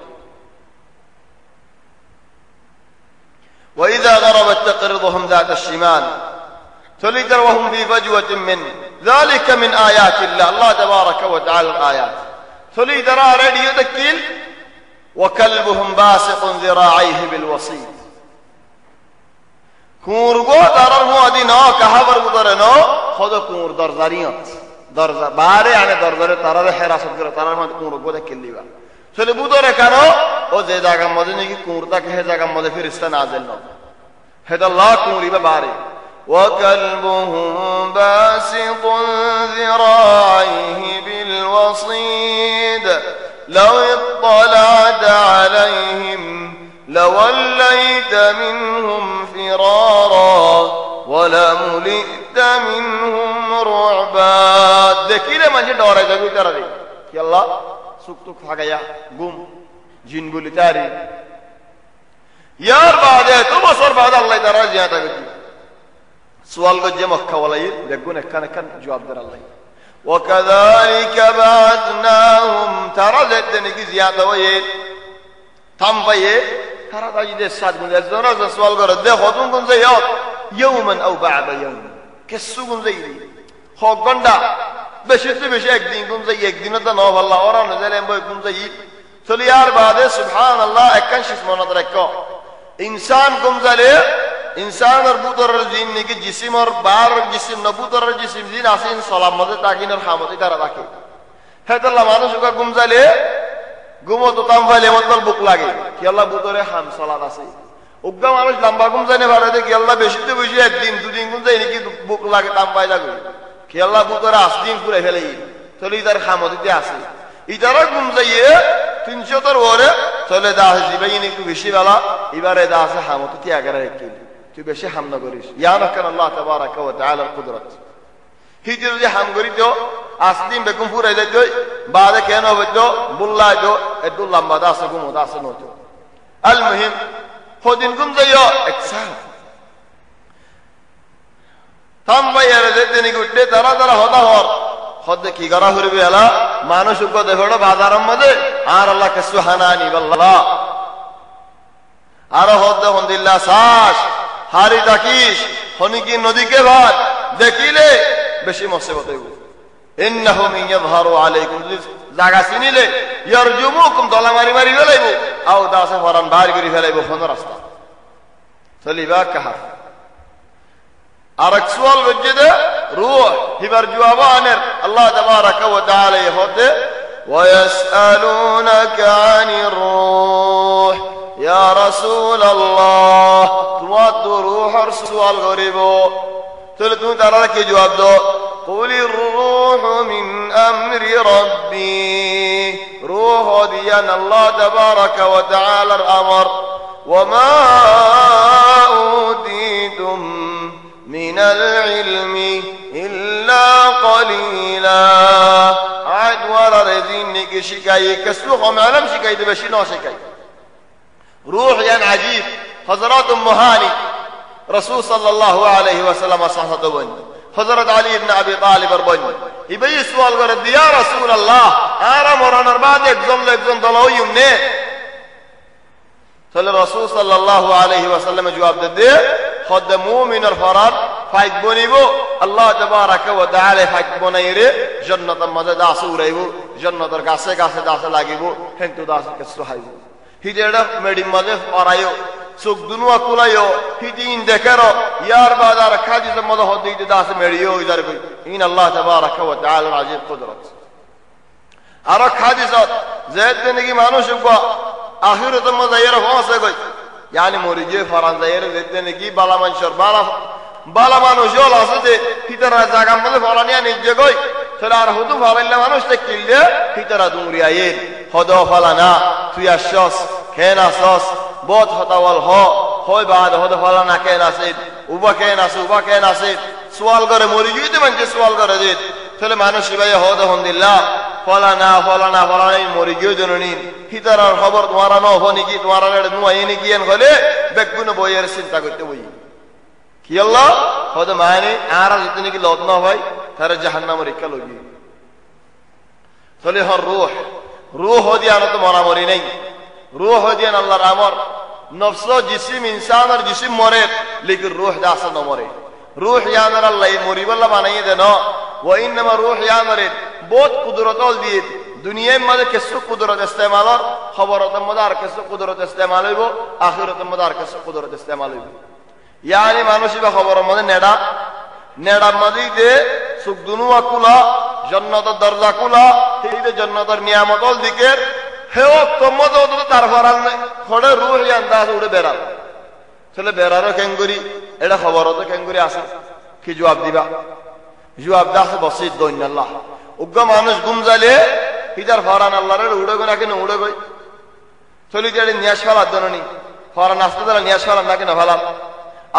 وإذا غربت تقرضهم ذات الشمال تلتر وهم في فجوة منه ذلك من آيات الله الله تبارك وتعالى الآيات تلتر راديو تكيل وكلبهم باسق ذراعيه بالوصيد كورغو ترر مودينو كهبر بدرنو خود كور درزاريات درزا بارے يعني درزار ترر حراست کر ترر مود كورغو تکلیوا চলে বুদরে কারো ও যে জায়গা মধ্যে নাকি কুরতা কে জায়গা মধ্যে ফেরেশতা নাযিল ন হেদাল্লাহ কুরিবা বারে ওয়া কালবুহুম বাসিতুন যিরাইহি বিল ওয়াসিদ লাউ ইত্তালা'তা আলাইহিম লাওয়াল্লাইতা মিনহুম ফিরারা ওয়া লামুলিতা মিনহুম রু'বা দেখিলে মানে ডরে যাবে তারা রে কি আল্লাহ सुख फागया गुम जिन बोली तारी यार बाद है तुम असर बाद अल्लाह तारा ज्यादा करती सवाल को जे मक्का वाला ये देखो ने कन जवाब दर अल्लाह वकذلك بعثناهم ترى देने की ज्यादा वो ये थम पाए ترى ताजी दे साथ गुंजे जरा सवाल कर देखो तुम कौन से याद यौमन औ بعد यौम किसु गुंजे हो गंडा বেশি একদিন গুম যাই একদিনও তো নব আল্লাহ ওরা নজেলেম বই গুম যাই চলি আর বাদে সুবহানাল্লাহ একখান শিস মনত রাখো ইনসান গুম জালে ইনসান আর বুতর জিন নিকি জিসিম আর বার জিসিম নবুতর জিসিম জিন আসিন সালাম মতে তাকিনের খামতি তারা রাখে হেতাল্লাহ মানুষ কা গুম জালে গুমো তো তাম ফাইলে মতল বুক লাগে কি আল্লাহ বুতরে হাম সালাত আছে উগ্গা মানুষ লম্বা গুম জানে পারে কি আল্লাহ বেশি একদিন দুদিন গুম যাই নাকি বুক লাগে তাম পাই লাগে কি আল্লাহ বুতরা আসদিন পুরে ফেলে চলে ইদার খামতিতে আসে ইদারা গুম যাইয়ে 300 তোর ওরে চলে দাস জিবাইন একটু বেশি বেলা এবারে দাসে খামতিতে আগারে রাখি তুই বেশি হাম না করিস ইয়া মাকান আল্লাহ তাবারাকা ওয়া তাআলা কুদরত হিজে যে হাম করি তো আসদিন বেকুম পুরে যাই তো বাদে কেন হইতো বুল্লা তো এদুল লম্বা দাসে গুম দাসে নতো আল মুহিম খদিন গুম যাইও একসাথ থাম বাইরে যেতে নি গুটে তারা তারা হদা হর হদে কি করা হইবে আলা মানুষ উপ দেখড় বাজারের মধ্যে আর আল্লাহ কে সুবহানানি আল্লাহ আর হদে হন্দিল্লাহ সাস হারি তাকিস হনিকি নদীকে ভাত দেখিলে বেশি মুসিবত হইব ইন্নাহুম ইয়াযহারু আলাইকুম জায়গা চিনিলে ইয়ারজুমুকুম দলা মারি মারি ফেলাইব আও দাসে ফরান বাহির করে ফেলাইব কোন রাস্তা চলিবা কাহা আরেক সওয়াল বজেদে রূহ হিবার জওয়াবানের আল্লাহ তাবারাকা ওয়া তাআলা হতে ওয়া ইয়াসআলুনাকা আনির রূহ ইয়া রাসূলুল্লাহ তোমার তো রূহের সওয়াল করিব তাহলে তুমি তারা কি জবাব দাও কুলির রূহু মিন আমরি রাব্বি রূহ দিয়ান আল্লাহ তাবারাকা ওয়া তাআলার আমর ওয়া মা উতিতুম من العلم إلا قليلا عاد ورا رزينك شكاي كسوخهم علم شكاي تبشي نو شكاي روح يعني عجيب حضرات مهاني رسول صلى الله عليه وسلم صحته بني حضرت علي بن أبي طالب بني يبي سؤال قرد يا رسول الله أرى مرنا بعد يكزم ضلوا يمني صلى الرسول صلى الله عليه وسلم جواب ده خد مؤمن الفراد فايت بنيبو الله تبارك وتعالى فايت بنيره جنة مزه داسوريبو جنة درگاسه گاسه داسه লাগিবো হেন্তু দাস কেসু হাইবো হিজেড়া মেডি মজে পরায়ো সুখ দুনুয়া কুলায়ো হিদিন দেখারো ইয়ার বাজার খাজিজ মজে হদিতে দাস মেডিও ইদার কই ইন আল্লাহ تبارك وتعالى আজিব কুদরত আর খাজিজত যেতে নাকি মানুষ আখিরাত মজে এর হসে গই yani morije faranzayere zettene ki bala manshor bala manush yol asde hitara jaga mode falani ani jegoy selar hudu falilla manush te kille hitara dumriyaye hodo falana tuyashos kenasos bot hotawal ho hoy baad hodo falana kenasid uba kenasid sual করে morije te manje sual করে যে তাহলে মানুষ ভাই hodo hondillah falana morije jononi হিতারার খবর তোমারা ন হনি কি তোমারা নুয়াইনি কি এন হলে বেগুন বইয়ের চিন্তা করতে বই কি আল্লাহ হয়তো মানে আর যদি কি লত না হয় তার জাহান্নামের ইকা লগি চলে হর রুহ হদিয়ান তো মরামরি নেই, রুহ হদিয়ান আল্লাহর আমর। নফস জিসিম ইনসান আর জিসিম মরে, লেকিন রুহ দাস ন মরে। রুহ ইয়ানার আল্লাহ মরিবল্লা বানাইয়ে দেন। ও ইন্নামা রুহ ইয়ানারের বহুত কুদরতল দিয়ে দুনিয়ার মধ্যে কিছু কুদরত ইস্তেমালর, খবরতের মধ্যে আর কিছু কুদরত ইস্তেমাল হইব, আখিরাতের মধ্যে আর কিছু কুদরত ইস্তেমাল হইব। ইয়ানি মানুষ বা খবরের মধ্যে নেড়ার মধ্যে দে সুখ দুনুয়া কুলা, জান্নাতের দরজা কুলা, সেই জান্নাতের নিয়ামতল দিকের হেও কমদ তার ফরাল খড়ে রুহ ইয়ান দাস উড়ে বেড়াল। চলে বেড়ারও কেঙ্গুরি এটা খবরতে কেঙ্গুরি আসে, কি জবাব দিবা? জবাব দাস বসিত দৈন্যাল্লাহ। উগ্র মানুষ গুম যাইলে হিজার ফরান আল্লাহরে উড়ে গো নাকি না উড়ে গই চলি যে নিয়াস ফেলার জন্য নি ফরান আসতে তারা নিয়াস ফেলার নাকি না ফেলাম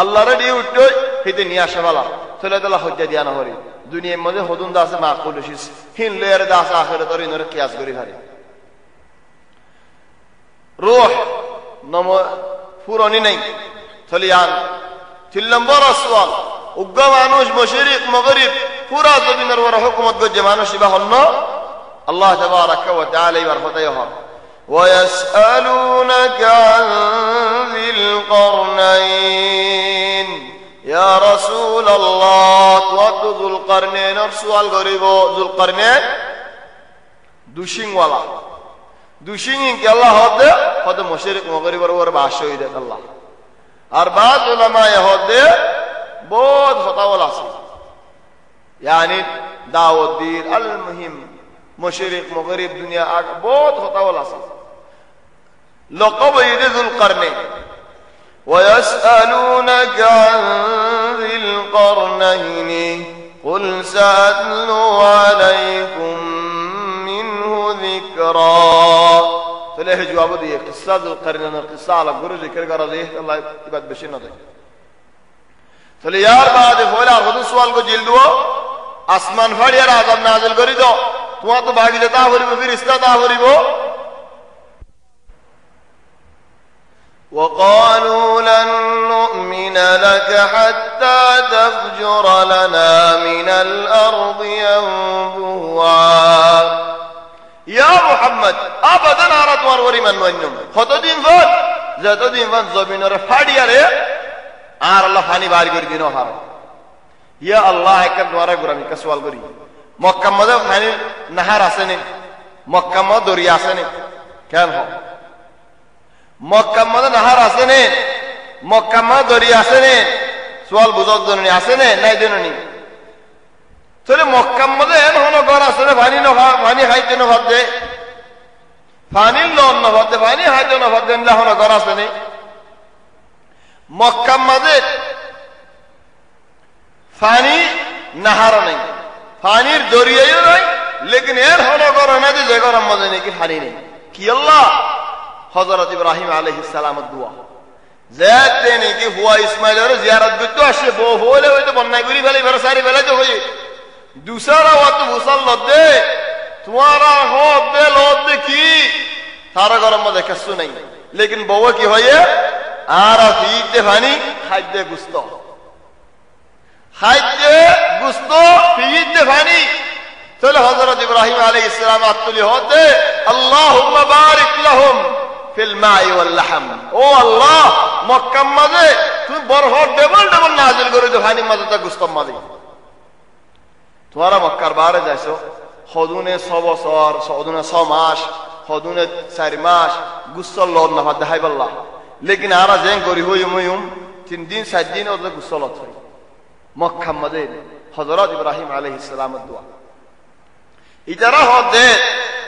আল্লাহরে দিয়ে উঠতে হিতে নিয়াস ফেলাম চলে তালা হজ্জা দিয়া না হরি দুনিয়ার মধ্যে হদুন দা আছে মাকুল হিন লেয়ার দা আছে আখেরে তোর ইনরে কিয়াস করি হারি রুহ নম পুরনি নাই চলিয়ান 3 নম্বর আসওয়াল উগ্র মানুষ মুশরিক মাগরিব পুরা জমিনের উপর হুকুমত করছে মানুষ ইবা হন্ন আল্লাহ তাবারাকা ওয়া তাআলা ইবার ফতায় হন ويسألونك عن ذي القرنين يا رسول الله تو ذو القرنين سوال غريب ذو القرنين দুশিং ওয়ালা দুশিং কি আল্লাহ হদ মুশরিক মাগরিবের উপর ভাষ্য দেন আল্লাহ আর বাদ উলামা হদে বহুত ফতাওয়াল আছে यानी दावत दीन अल मुहिम मुशरिक मगरिब दुनिया आग बहुत फतावल আছে लक़ब यदुल करने ويسألونك عن ذي القرنين قل سأتلو عليكم منه ذكرا فله جواب दिए قصة ذुल करने قصة على गुरु जिक्र कर रहे हैं अल्लाह की बात बेशक न दे चले यार बाद बोला खुद सवाल को जिल दो आसमान फाड़ियार आज़ाब नाज़िल करी दो तुम्हां तो भागी देता हरी वो फिर इस्ता ता हरी वो وقالوا لن نؤمن لك حتى تفجر لنا من الأرض ينبوعا يا محمد أبدا أردت وروري من وينهم خطدين فان زتدين فان زبين رفاڑيار আর আল্লাহ পানি বার করে দিনো হার ইয়া আল্লাহ একবার দোয়ারা করে আমি সওয়াল করি মক্কা মধ্যে পানি নাহার আছে নি মক্কা মধ্যে দরিয়া আছে নি কেন হ মক্কা মধ্যে নাহার আছে নি মক্কা মধ্যে দরিয়া আছে নি সওয়াল বুঝার জন্য আছে নি নাই দেন নি চলে মক্কা মধ্যে এন হলো ঘর আছে না পানি না পানি হাইতে না ভাতে পানি লন না ভাতে পানি হাইতে না ভাতে না হলো ঘর আছে নি মক্কা মধ্যে পানি নাহার নাই পানির দরিয়াও নাই লেকিন এর হলো করে না যে ঘরের মধ্যে নাকি পানি নেই কি আল্লাহ হযরত ইব্রাহিম আলাইহিস সালামের দোয়া যাতে নাকি হুয়া ইসমাইলের জিয়ারত করতে আসে বউ হলে হয়তো বন্যাই করি ফেলে এবার সারি ফেলে তো হই दूसरा वक्त मुसल लदे तुम्हारा हो दे लोद देखी तारा गरम मध्य कसु नहीं लेकिन बउआ की होये आरा फीते फानी खाद्य गुस्तो फीते फानी चलो हजरत इब्राहिम अलैहिस्सलाम आतुली होते अल्लाहुम्मा बारिक लहुम फिल माई वल लहम ओ अल्लाह मक्का मध्य तुम बरहो डबल डबल नाजिल करे दे फानी मध्य तक गुस्तो मध्य तुम्हारा मक्कार बारे जैसो खुदूने 100 বছর खुदूने 100 मास खुदूने 4 मास गुस्सा लोड ना फाद हाय बल्ला लेकिन आरा जें करी होय मुयम 3 दिन 7 दिन और गुस्सा लोड थई मक्का मदे हजरत इब्राहिम अलैहिस सलाम दुआ इधर होदे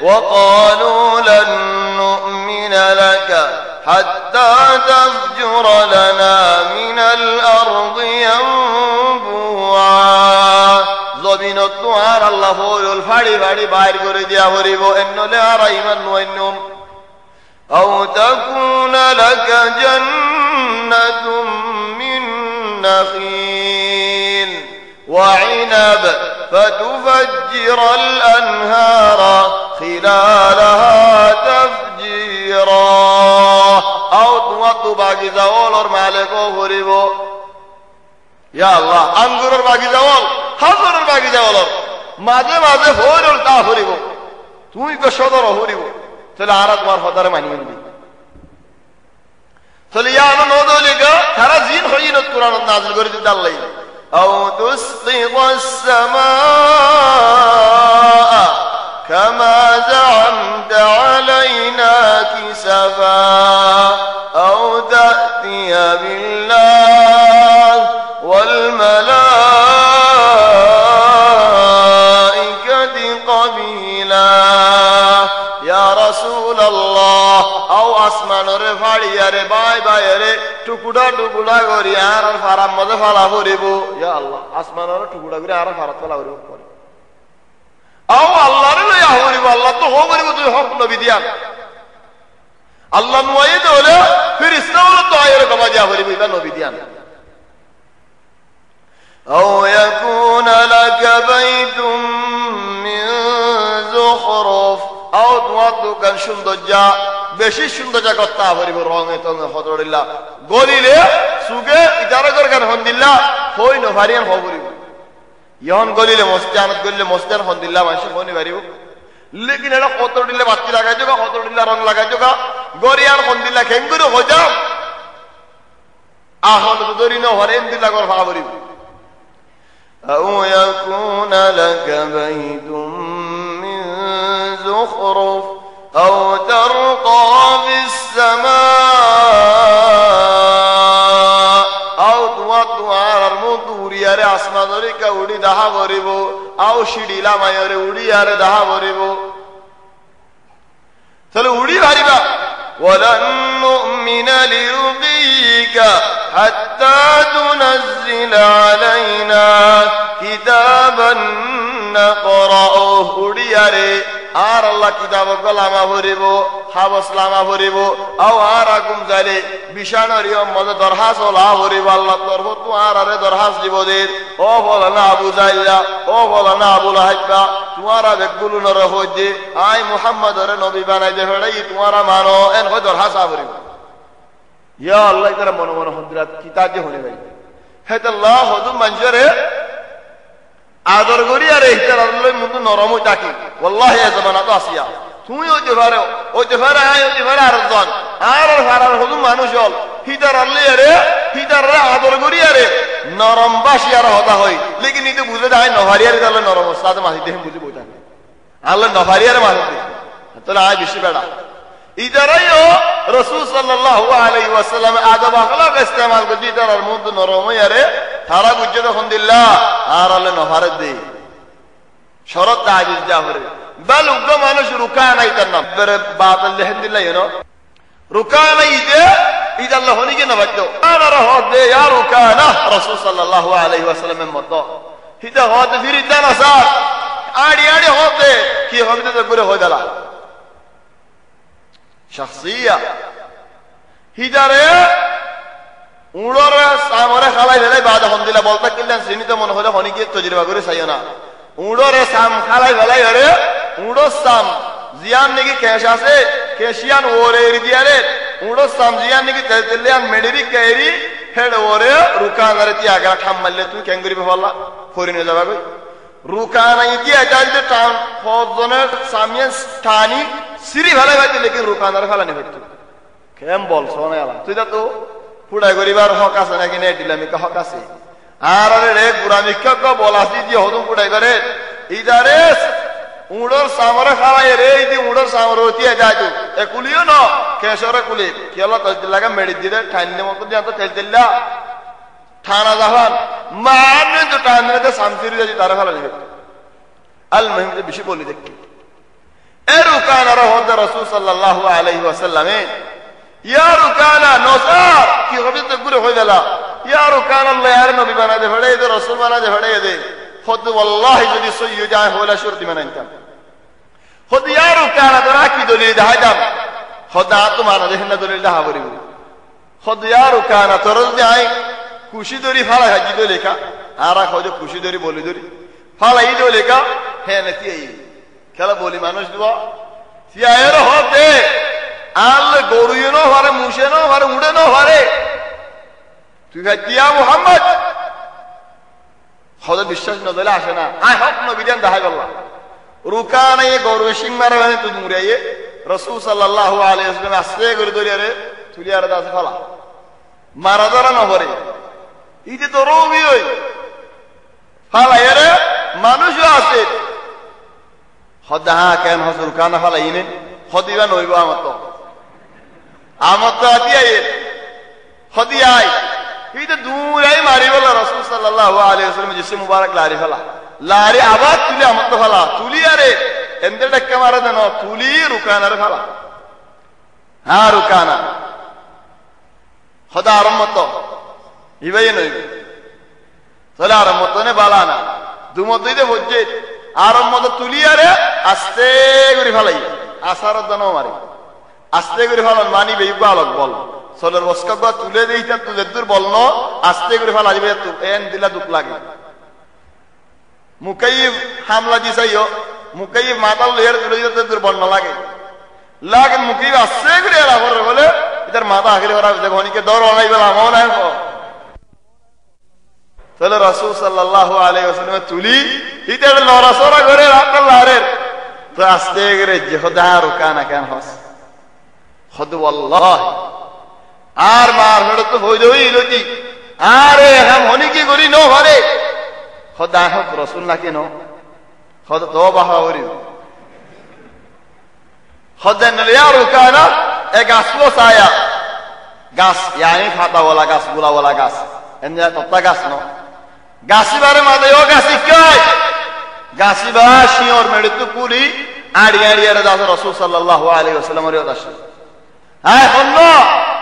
وقالوا لن نؤمن لك حتى تفجر لنا من الارض ينبوعا জমিনত তোমার আল্লাহ ফুল ফাড়ি ফাড়ি বাইর করে দেয়া হরিব এন্নলে আর ঈমান নয়নম আও তাকুনা লাকা জান্নাতুম মিন নাখিল ওয়া ইনাব ফাতুফাজ্জিরা আল আনহারা খিলালাহা তাফজিরা আও তোমা তো বাগিচা ওলর মালিক হরিব ইয়া আল্লাহ আঙ্গুরের বাগিচা ওল হাজরের বাগিচা ওলর মাঝে মাঝে হরিল তা হরিব তুই কে সদর হরিব তাহলে আর তোমার হদারে মানিয়ে নি তাহলে ইয়ানো নদলিগা তারা জিন হইন কুরআন নাযিল করে দিতে আল্লাহ আও তুসকিতাস সামাআ কামা জাআমতা আলাইনা কিসাফা আও তাতিয়া বিল্লাহ ওয়াল মালাইকাতি ক্বাবিলা ইয়া রাসূলুল্লাহ আও আসমানরে ফাড়িয়ারে বাই বাইরে টুকুডা টুকুডা করি আর ফারাম মধ্যে ফালা ভরিব ইয়া আল্লাহ আসমানরে টুকুডা করে আর ফারাত ফালা ভরিব করে আও আল্লাহরে লইয়া ভরিব আল্লাহ তো হো ভরিব তুই হক নবী দিয়া আল্লাহ নয় হলে ফেরেশতা হলো তো আয়ের কমা দিয়া ভরিব এটা নবী দিয়া আও ইয়াকুনা লাকা বাইতুম মিন যুখরুফ আও তোমার দোকান সৌন্দর্যা বেশি সৌন্দর্য করতে পারিব রঙে তঙে হদরিল্লা গলিলে সুগে ইজারা করে কেন হন্দিল্লা হই নভারিয়ান হবরিব ইহন গলিলে মস্তানত গলিলে মস্তান হন্দিল্লা মাসে হনি পারিব লেকিন এটা কত দিলে বাতি লাগাই যোগা কত দিলে রং লাগাই যোগা গরিয়ান হন্দিল্লা খেঙ্গুরে হজাম আহন দরি নহরেন দিল্লা কর ভাবরিব আও ইয়াকুনা লাকা বাইতুম মিন যুখরুফ أو ترقى في السماء أو توطوا على المطور يرى أسمان ريكا ودي دها بريبو أو شدي لما يرى ودي يرى دها بريبو تلو ودي بريبا ولن نؤمن لرقيك حتى تنزل علينا كتابا نقرأه ودي يرى আর আল্লাহ কিতাব লামা ভরিব হাবস লামা ভরিব আও আর আগুম জালে বিশানরিও মদ দরহাস লা ভরিব আল্লাহ তরফ তো আর আরে দরহাস দিব দে ও বলনা আবু জাইলা ও বলনা আবু লাহাইবা তোমারা বেগুলু নর হইছে আই মুহাম্মদ রে নবী বানাই দে ফেড়াই তোমারা মানো এন হয় দরহাস ভরিব ইয়া আল্লাহ তারা মন মন হদ্রাত কিতাব যে হনে ভাই হেত আল্লাহ হদু মঞ্জরে আদর করি আর এইটার আল্লাহ মুদু নরম ডাকি ওয়াল্লাহি এ জামানা তো আসিয়া তুমি হইতে পারো আয় হইতে পারে আর জন আর ফারার হদু মানুষ হল হিতার আল্লাহ রে হিতার আদর করি আরে নরম বাসি আর হতা হই লেকিন নিতে বুঝে যায় নভারিয়ারে তাহলে নরম সাথে মাহি দেখে বুঝে বইতা আল্লাহ নভারিয়ারে মাহি দে তাহলে আয় বেশি বেড়া ইদারাইও রাসূল সাল্লাল্লাহু আলাইহি ওয়াসাল্লাম আদব আখলাক ইস্তেমাল করতে তার মুদু নরম আরে তারা বুঝে তখন দিল্লা আর আল্লাহ নভারে দে শরত আজিজ জাহরে বল উগ্র মানুষ রুকা নাই তার নাম বাদল লেহেন দিল্লা ইনো রুকা নাই দে ইদ আল্লাহ হনি কে নবাদ্দ আর হদ দে ইয়া রুকা না রাসূল সাল্লাল্লাহু আলাইহি ওয়াসাল্লামের মত হিতা হদ ফিরিতা না সার আড়ি আড়ি হদ দে কি হবে তো করে হই দালা শাখসিয়া হিদারে উড়রে সামরে খালাই ফেলাই বাদা হন্দিলা বলতা কিল্লান সিনিতে মনে হলে হনিকে তজরিবা করে চাইও না উড়রে সাম খালাই ফেলাই হরে উড়ো সাম জিয়ান নাকি কেশ আছে কেশিয়ান ওরে এরি দিয়ারে উড়ো সাম জিয়ান নাকি তেলিয়ান মেডেরি কেরি হেড ওরে রুকানারে তি আগা ঠাম মারলে তুই কেঙ্গুরি বেফাল্লা ফরিনে যাবা কই রুকানা ইতি আজালতে টান ফজনের সামিয়ান স্থানি সিরি ফেলাই ভাইতে লেকিন রুকানারে ফেলানি হইতো কেম বলছো না আলা তুই তো ফুড়াই করিবার হক আছে নাকি নে দিলামিকা হক আছে আর রে গুরামিকা কো বলাসি দি হদম ফুড়াই করে ইদারে উড়র সামরে খাওয়াই রে ইদি উড়র সামরে হতি যাইতো এ কুলিও ন কেশরে কুলি কেলা তজ লাগা মেডি দিলে ঠান্ডে মত দিয়া তো তেল দিলা ঠানা জাহান মানে তো টানরে তো সামসিরি যাই তার ভালো লাগে আল মুহিম যে বেশি বলি দেখি এ রুকানা রহদ রাসূল সাল্লাল্লাহু আলাইহি ওয়াসাল্লাম ইয়া রুকানা নসার কি হবে তো গুরে হই গেল ইয়া রুকানা আল্লাহ ইয়ার নবী বানাই দে ফড়াই দে রাসূল বানাই দে ফড়াই দে খুদ ওয়াল্লাহি যদি সইয় যায় হলা শর্তি মানাইতাম খুদ ইয়া রুকানা দরা কি দলিল দাহাদাম খোদা তোমার দেখেন না দলিল দাহা বলি খুদ ইয়া রুকানা তোর যাই খুশি দরি ফালা হাজি দো লেখা আরা খোদ খুশি দরি বলি দরি ফালা ই দো লেখা হে নাকি এই খেলা বলি মানুষ দিবা সিয়ায়ের হতে আল গরুয়ে নো হারে মুশে নো হারে উড়ে নো হারে তুই ভাইয়া মুহাম্মদ খোদা বিশ্বাস না দিলে আসে না আয় হক নবী দেন দেখা গেল রুকানা এ গরু সিং মারা মানে তো মুরাইয়ে রাসূল সাল্লাল্লাহু আলাইহি ওয়াসাল্লাম আস্তে করে ধরিয়ারে তুলিয়ারে দাস ফলা মারা ধরা নহরে ইতে তো রোগী হই ফালা এরে মানুষও আছে হদা কেন হজুর কানা ফালা ইনে হদিবা নইব আমার তো আতি আইয়ে হদি আই ইতে দূরাই মারি বলা রাসূল সাল্লাল্লাহু আলাইহি ওয়াসাল্লাম জিসে মুবারক লারি ফলা লারি আবার তুলি আমার তো ফলা তুলি আরে এন্দের ডাক্কা মারা দেন তুলি রুকানার ফলা হ্যাঁ রুকানা হদা আরম্মত ইবাই নইবে তাহলে আরম্মত নে বালানা দুমতইতে বজ্জে আরম্মত তুলি আরে আস্তে করে ফেলাই আসার দানো মারি আস্তে করে ফেলান মানি বেইবা আলোক বল সোলের বস্কা তুলে দিইতা তুলে দূর বলনো আস্তে করে ফেলা যাবে তু এন দিলা দুঃখ লাগে মুকাইব হামলা দিছাইও মুকাইব মাতাল লের তুলে দিতে দূর বল না লাগে লাগে মুকাইব আস্তে করে এরা করে বলে ইতার মাথা আখরে ওরা যখনকে দৌড় অনাই বেলা আমও না তাহলে রাসূল সাল্লাল্লাহু আলাইহি ওয়াসাল্লাম তুলি ইতার লড়াছড়া করে রাখল লারের তো আস্তে করে যে খোদা রুকানা কেন হস খোদ ওয়াল্লাহি আর মার হড় তো হই দই লতি আরে হাম হনি কি করি নো হরে খোদা হক রাসূল না কেন খোদ তওবা হরি খোদা নলিয়া রুকানা এক আসলো সায়া গাছ yani ফাটা ওয়ালা গাছ গুলা ওয়ালা গাছ এনে তত্তা গাছ নো গাছিবারে মাদে ও গাছি কই গাছিবা শিওর মেড়ে তো পুরি আড়ি আড়ি এর দাস রাসূল সাল্লাল্লাহু আলাইহি ওয়াসাল্লাম এর দাস হ্যাঁ বললো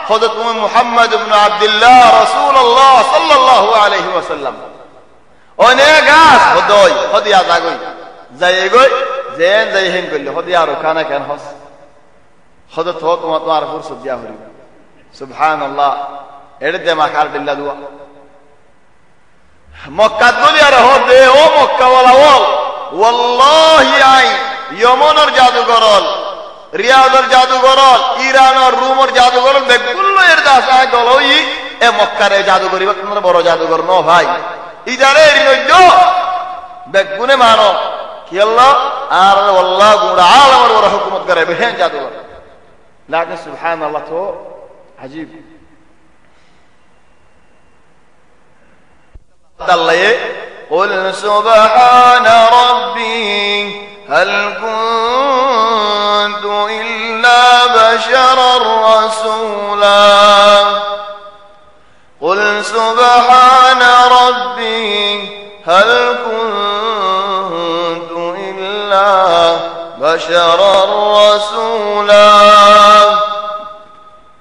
খোদা তুমি মুহাম্মদ ইবনে আব্দুল্লাহ রাসূলুল্লাহ সাল্লাল্লাহু আলাইহি ওয়াসাল্লাম ওনে গাছ হদই হদিয়া জাগই যাই গই জেন যাই হেন কইলে হদিয়া রুকানা কেন হস খোদা তো তোমার ফুরসত দিয়া হরি সুবহানাল্লাহ এর দে মাখার দিল্লা দুয়া মক্কা দুনিয়ার হদে ও মক্কা ওয়ালা ওয়াল ওয়াল্লাহি আই ইয়মনের জাদুগরল রিয়াদের জাদুগরল ইরানের রোমের জাদুগরল বেকুল্লো এর দাস আয় দলই এ মক্কারে জাদু করিবা তোমরা বড় জাদুগর ন ভাই ইদারে এর নইজ বেগুনে মানো কি আল্লাহ আর আল্লাহ গুড়া আলমের বড় হুকুমত করে বেহেন জাদুগর লাকিন সুবহানাল্লাহ তো আজীব قل سبحان ربي هل كنت إلا بشرا رسولا قل سبحان ربي هل كنت إلا بشرا رسولا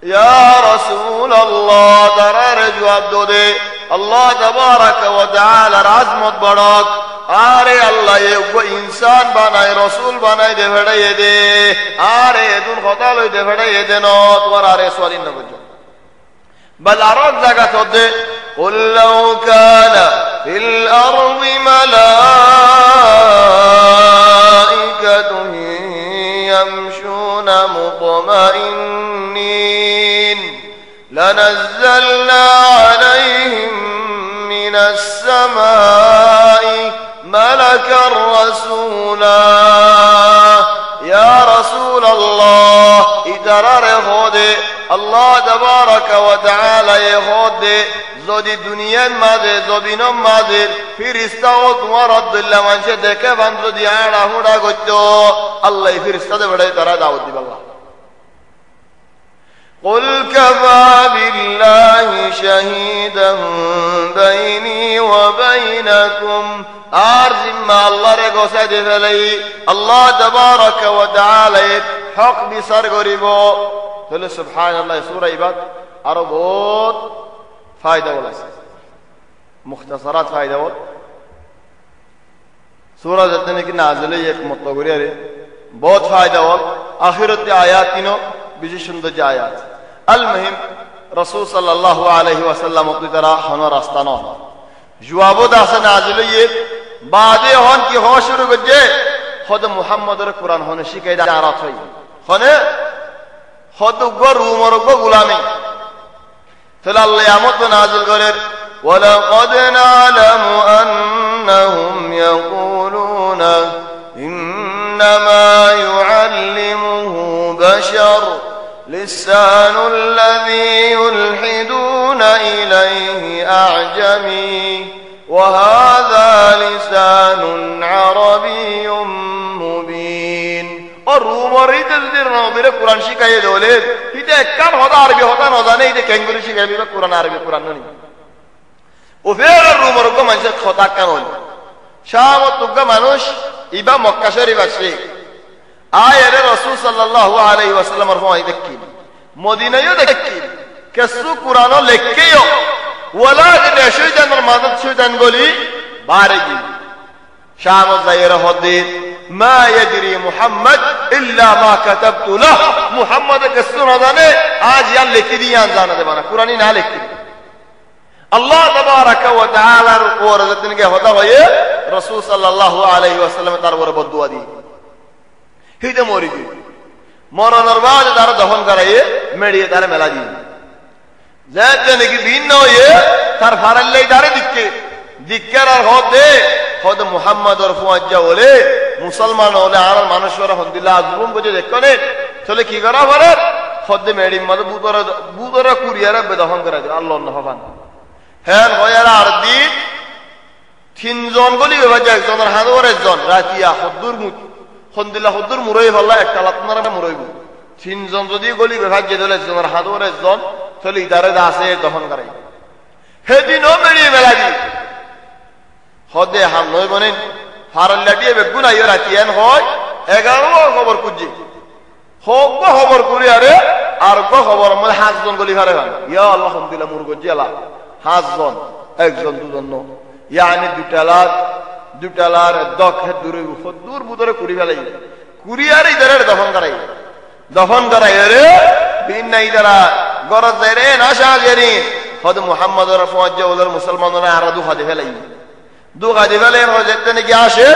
يا رسول الله ترى جواب دودي اللہ تبارک و تعالی عظمت بڑک آرے اللہ یہ انسان بنائے رسول بنائے دے بڑھائے دے آرے دن خطا لوئی دے بڑھائے دے نو تمہار آرے سوالین نہ بجو بل عرق جگہ تو دے قل لو كان في الأرض ملائكة يمشون مطمئنين لنزلنا عليهم من السماء ملكا رسولا يا رسول الله ادرار خود الله تبارك وتعالى خود زودی دنیا ماده زبینم ماده فرشته و تمہارا دل منشه دیکھے بندو دیانا ہوڑا گچو اللہ فرشته دے بڑے طرح دعوت دی بالله قل كفى بالله شهيدا بيني وبينكم أرزم الله رقصة فلي الله تبارك وتعالى حق بسر قريبو تقول سبحان الله سورة عباد عربوت فائدة ولا مختصرات فائدة ولا سورة جتنے کی نازلہ ایک مطلقوری ہے بہت فائدہ ولا آخرت آیات تینوں بیشی شندج آیات المهم رسول صلی اللہ علیہ وسلم اپنی طرح ہنو راستانو جوابو دا حسن نازلی بعدے ہون کی ہو شروع گجے خود محمد اور قرآن ہونے شکای دارات ہوئی ہونے خود گو روم گو غلامی فل اللیامت نازل کرر وَلَقَدْ نَعْلَمُ أَنَّهُمْ يَقُولُونَ إنما يعلمه بشر لسان الذي يلحدون إليه أعجمي وهذا لسان عربي مبين اور رومری دل نوبر قرآن শিখাইয়ে দলে এটা কান হদা আরবি হদা না জানে এটা কেঙ্গুরি শিখাইবে কোরআন আরবি কোরআন ননি ও ফের রুমর গো মানুষ খতা কান হল শামত গো মানুষ ইবা মক্কা শরীফ আছে আয়ের রাসূল সাল্লাল্লাহু আলাইহি ওয়াসাল্লাম ফরমাই দেখি মদিনায়ও দেখি কেসু কোরআন লেখকেও ওয়ালা যে শয়তানের মাদত শয়তান গলি বারেগি শামত যায়রা হদিস ما يدري محمد الا ما كتبت له محمد কেসু না জানে আজ ইয়ান লিখি দিয়ান জানা দেব না কোরআনই না লিখি আল্লাহ তাবারাক ওয়া তাআলার ওরজতিনকে হদা হয়ে রাসূল সাল্লাল্লাহু আলাইহি ওয়াসাল্লাম তার উপর বদদুয়া দি হিতে মরি গই মরণের বাদ তার দফন করাইয়ে মেড়িয়ে তার মেলা দি যাতে নাকি ভিন্ন হয়ে তার ফারাল্লাই তারে দিক্কার আর হদ মুহাম্মদর ফুয়াজ্জা বলে মুসলমান হলে আর মানুষরা আলহামদুলিল্লাহ আজম বুঝে দেখনে চলে কি করা পারে হদ মেড়ি মধ্যে বুতরা কুরিয়ারে বেদফন করা যায় আল্লাহ নহবান হ্যাঁ হয়ার আর দিন তিনজন গলি বেবাজা একজনের হাদর একজন রাতিয়া হদ্দুর মুত আলহামদুলিল্লাহ হদ্দুর মুরই ভাল্লা একটা লাতনারা মুরইব তিনজন যদি গলি বেবাজা দিলে একজনের হাদর একজন চলে ইদারে আছে দফন করাই সেদিনও মেড়িয়ে মেলা দি হদে হাম নয় বনেন ফারাল্লা দিয়ে বেগুন আইও রাতিয়ান হয় 11 খবর খুঁজি হোক খবর করি আরে আর খবর মধ্যে 5 জন গলি ফারে ইয়া আল্লাহ আলহামদুলিল্লাহ মুরগো জেলা 5 জন একজন দুজন ন ইয়ানি দুটালার দক দূর বুতরে কুড়ি ফেলাই কুরিয়ার ইদারে দফন করাই রে বিন নাই দ্বারা গরজ যায় রে না শাহজারি হদ মুহাম্মদ রাফওয়াজ্জা ওলার মুসলমানরা আর দুখাদে ফেলাই দুখাদে ফেলাই হজেতে নাকি আসে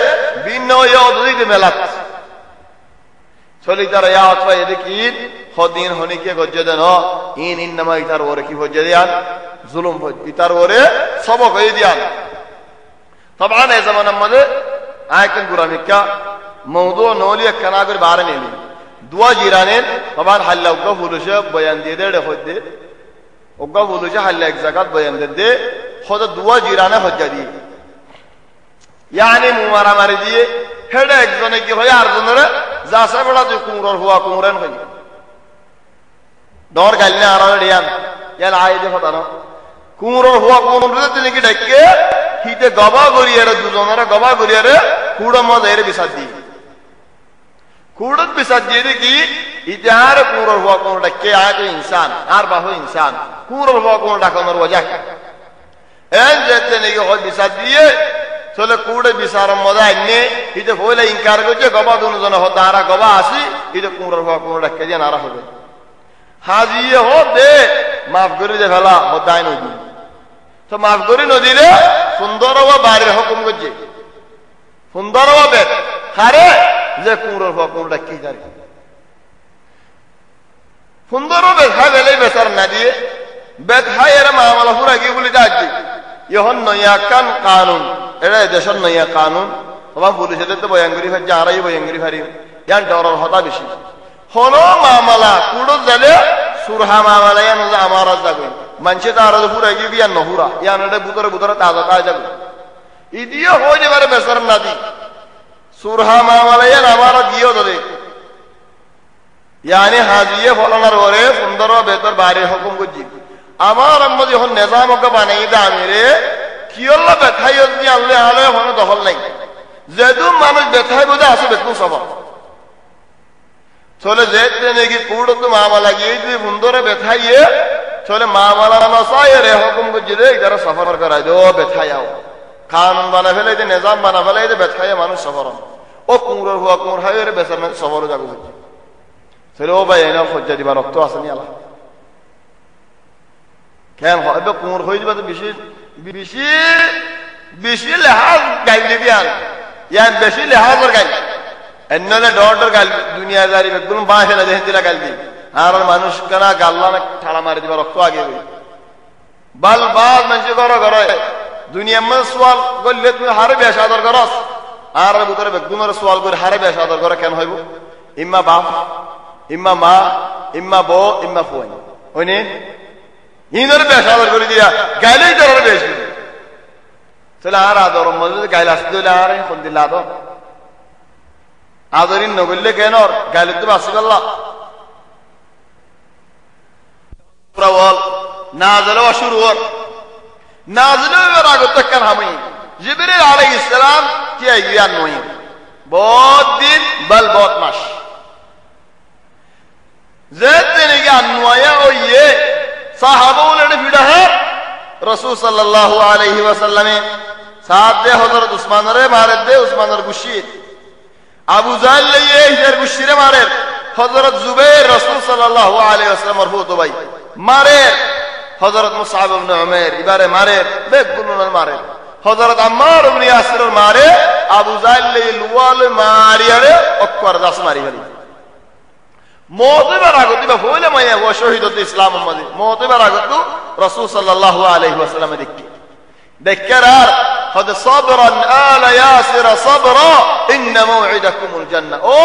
ভিন্ন ইয়া দুইতে মেলাত চলি তারা ইয়া অথবা এদিকে হদিন হনিকে গজ্জে দেন ইন্নামা ইতার ওরে কি গজ্জে দেন জুলুম ইতার ওরে সবক হয়ে দিয়ান طبعا এই জামানার মধ্যে আয়াতুল কুরআনিকা মওদু নলিয়া কানাগর বারে নেলি দুয়া জিরানের طبعا হাল্লা উগা ফুলুশে বয়ান দিয়ে দেড়ে হইতে উগা ফুলুশে হাল্লা এক জায়গাত বয়ান দে খোদ দুয়া জিরানে হজ্জা দিয়ে ইয়ানি মুমারা মারি দিয়ে হেডে একজনে কি হয় আর জনরে যাসা বড়া যে কুমরর হুয়া কুমরান হই দর গালনে আর রিয়ান ইয়াল আইদে হতা না কুমরর হুয়া কুমররে তিনি কি ডাকে হিতে গবা গরিয়ারে দুজনের গবা গরিয়ারে কুড়ো মজারে বিসাদ দি কুড়ত বিসাদ দিয়ে কি ইতিহার কুমরর হুয়া কুমর ডাকে আয় ইনসান আর বাহু ইনসান কুমরর হুয়া কুমর ডাকনের ওয়াজা এন যেতে নাকি হয় বিসাদ দিয়ে চলে কুড়ে বিচার মজা এনে হিতে হইলে ইনকার করছে গবা দুজন হতা আরা গবা আসি হিতে কুমরর হুয়া কুমর ডাকে দিয়ে নারা হবে হাজিয়ে হো দে মাফ করে দে ফেলা হতায় নদী তো মাফ করে নদীরে সুন্দর বাড়ির হুকুম করছে সুন্দর বেদ হারে যে কুমরর হুয়া কুমর ডাকি যারে সুন্দর বেদ খাই বেলে বেচার না দিয়ে বেদ খাই এরা মামলা পুরা গিয়ে বলে যাচ্ছি ইহন নয়া কানুন এটা দেশের নয়া কানুন তোমার পুলিশে তো বয়াঙ্গুরি ফার যারাই বয়াঙ্গুরি ফারি ইয়ান ডরের হতা বেশি হলো মামলা কুড়ো জালে সুরহা মামলা ইয়ান আমার যাবে মানুষে তার পুরা গিয়ে ইয়ান নহুরা ইয়ান এটা বুতরে তাজা যাবে ইদিও হয়ে যাবে বেসার না দি সুরহা মামলা ইয়ান আমার গিয়েও ধরে ইয়ানি হাজিয়ে ফলানোর পরে সুন্দর বেতর বাইরে হুকুম করছি আমার আম্মা যখন নেজামকে বানাই দামি রে কি হল বেথাই দিয়ে আনলে আলে হনে দখল নাই যেহেতু মানুষ বেথাই বোঝা আছে বেতন সব চলে যেতে নাকি কুড়ো তো মামলা গিয়ে যদি সুন্দরে বেথাইয়ে চলে মামলা নসাই রে হুকুম করছি রে এটারা সফর করাই দে ও বেথাইয়াও কানুন বানা ফেলে যে নিজাম বানা ফেলে যে বেথাইয়ে মানুষ সফর ও কুমরর হুয়া কুমর হাই রে বেচার সফর যাবো হচ্ছে চলে ও ভাই এনে সজ্জা দিবা রক্ত আসেনি আলা কেন হবে কুমর হয়ে যাবে তো বেশি বেশি বেশি লেহাজ গাইল দিবি আর ইয়ান বেশি লেহাজের গাইল এনে ডর গাইল দুনিয়াদারি বেগুন বাঁ ফেলে দেখেন দিলা গাইল দি আর মানুষ কেনা গাল্লা না ঠাড়া মারি দিবা রক্ত আগে বাল বাল মানুষ ঘর ঘরে দুনিয়া মধ্যে সোয়াল করলে তুমি হারে বেশ আদর করস আর ভিতরে বেগুনের সোয়াল করে হারে বেশ আদর করে কেন হইব ইম্মা বাপ ইম্মা মা ইম্মা বউ ইম্মা ফুয়াই হইনি ইনরে বেশ আদর করে দিয়া গাইলেই তোর বেশ তাহলে আর আদর মধ্যে গাইল আসতে হইলে আর কোন দিল আদর আদরিন নগরলে কেন গাইলে তো বাসি পাল্লা বল নাজল শুরু হল নাজলের আগত কেন হামি জিবরিল আলাইহিস সালাম কি আইয়ান নই বহুত দিন বল বহুত মাস যেতে কি আনওয়া ওয়ে সাহাবাউল ভিড়া হে রাসূল সাল্লাল্লাহু আলাইহি ওয়াসাল্লামে সাথ দে হযরত উসমানরে মারে দে উসমানর গুশি আবু জাহল লিয়ে হিজর গুশিরে মারে হযরত জুবাইর রাসূল সাল্লাল্লাহু আলাইহি ওয়াসাল্লামর ফুতো ভাই মারে হযরত মুসআব ইবনে উমাইর ইবারে মারে বেগুনর মারে হযরত আম্মার ইবনে ইয়াসির মারে আবু জাহল লিয়ে লুয়াল মারিয়ারে অকর দাস মারি গলি মওতেবার আগত বা হইলে মায়া ও শহীদত ইসলাম মধ্যে মওতেবার আগত রাসূল সাল্লাল্লাহু আলাইহি ওয়াসাল্লাম দেখকার হদ সাবরান আলা ইয়াসির সাবরা ইন্না মাওইদাকুমুল জান্নাহ ও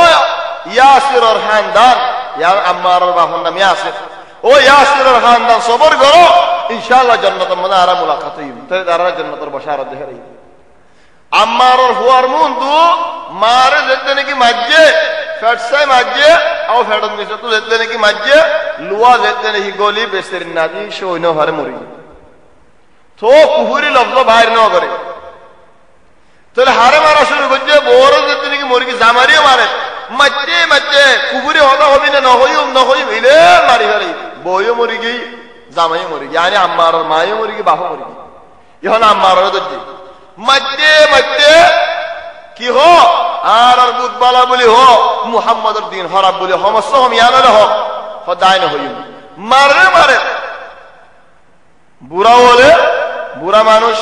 ইয়াসিরর খানদান ইয়া আম্মার বাহন নাম ইয়াসির ও ইয়াসিরর খানদান সবর করো ইনশাআল্লাহ জান্নাতের মধ্যে আর মুলাকাত হইবে তাই তারা জান্নাতের বশারত দেখাই আম্মারর হুয়ার মুন্দু মারে যেতে নাকি মাজ্জে ফেটসাই মাজ্জে আও ফেডন মিছে তো যেতে নাকি মাজ্জে লুয়া যেতে নাকি গলি বেসের নাদি সৈন্য হারে মরি তো কুহুরি লফজ বাইর ন করে তাহলে হারে মারা শুরু করছে বড় যেতে নাকি মরি কি জামারিও মারে মাজ্জে মাজ্জে কুহুরি হলো হবি না নহইম ইলে মারি হারি বইও মরি গই জামাইও মরি গই yani আম্মারর মাইও মরি গই বাপও মরি গই ইহন আম্মারর দজ্জি মাজ্জে মাজ্জে কি হো আর বুত বালা বলি হো মুহাম্মদের দিন খারাপ বলি সমস্ত হম ইয়ালে হো খোদাই না হইম মারে মারে বুড়া বলে বুড়া মানুষ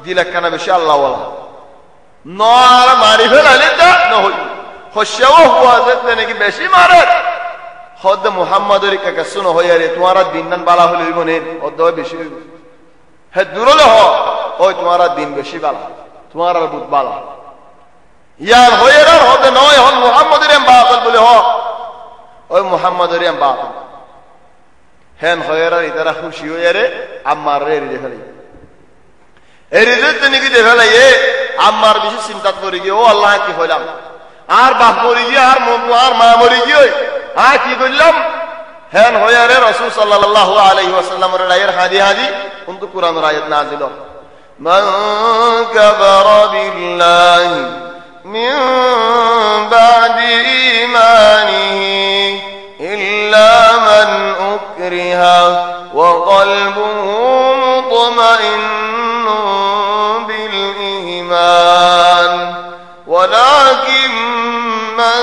দিল একখানা বেশি আল্লাহ ওয়ালা নর মারি ফেলালে তা না হই হশেও হুয়া যেতে নাকি বেশি মারে খোদ মুহাম্মদের কাকে শুনো হইয়া রে তোমারা দিন নান বালা হলে হইব নে অদ বেশি হইব হে দূরলে হ ওই তোমারা দিন বেশি বালা তোমারা বুত বালা ইয়ার হইরা হতে নয় হন মুহাম্মদের এম বাতিল বলে হ ওই মুহাম্মদের এম বাতিল হেন হইরা ইদারা খুশি হইয়া রে আম্মার রে রিজে ফেলাই এই রিজে তিনি কি দেখালাই এ আম্মার বেশি চিন্তা করি কি ও আল্লাহ কি হইলাম আর বাপ মরি গিয়ে আর মা মরি গিয়ে আর কি করলাম হেন হইয়া রে রাসূল সাল্লাল্লাহু আলাইহি ওয়াসাল্লামের রায়ের হাদি হাদি কিন্তু কুরআনের আয়াত নাযিল মান কাফারা বিল্লাহি من بعد إيمانه إلا من أكره وقلبه مطمئن بالإيمان ولكن من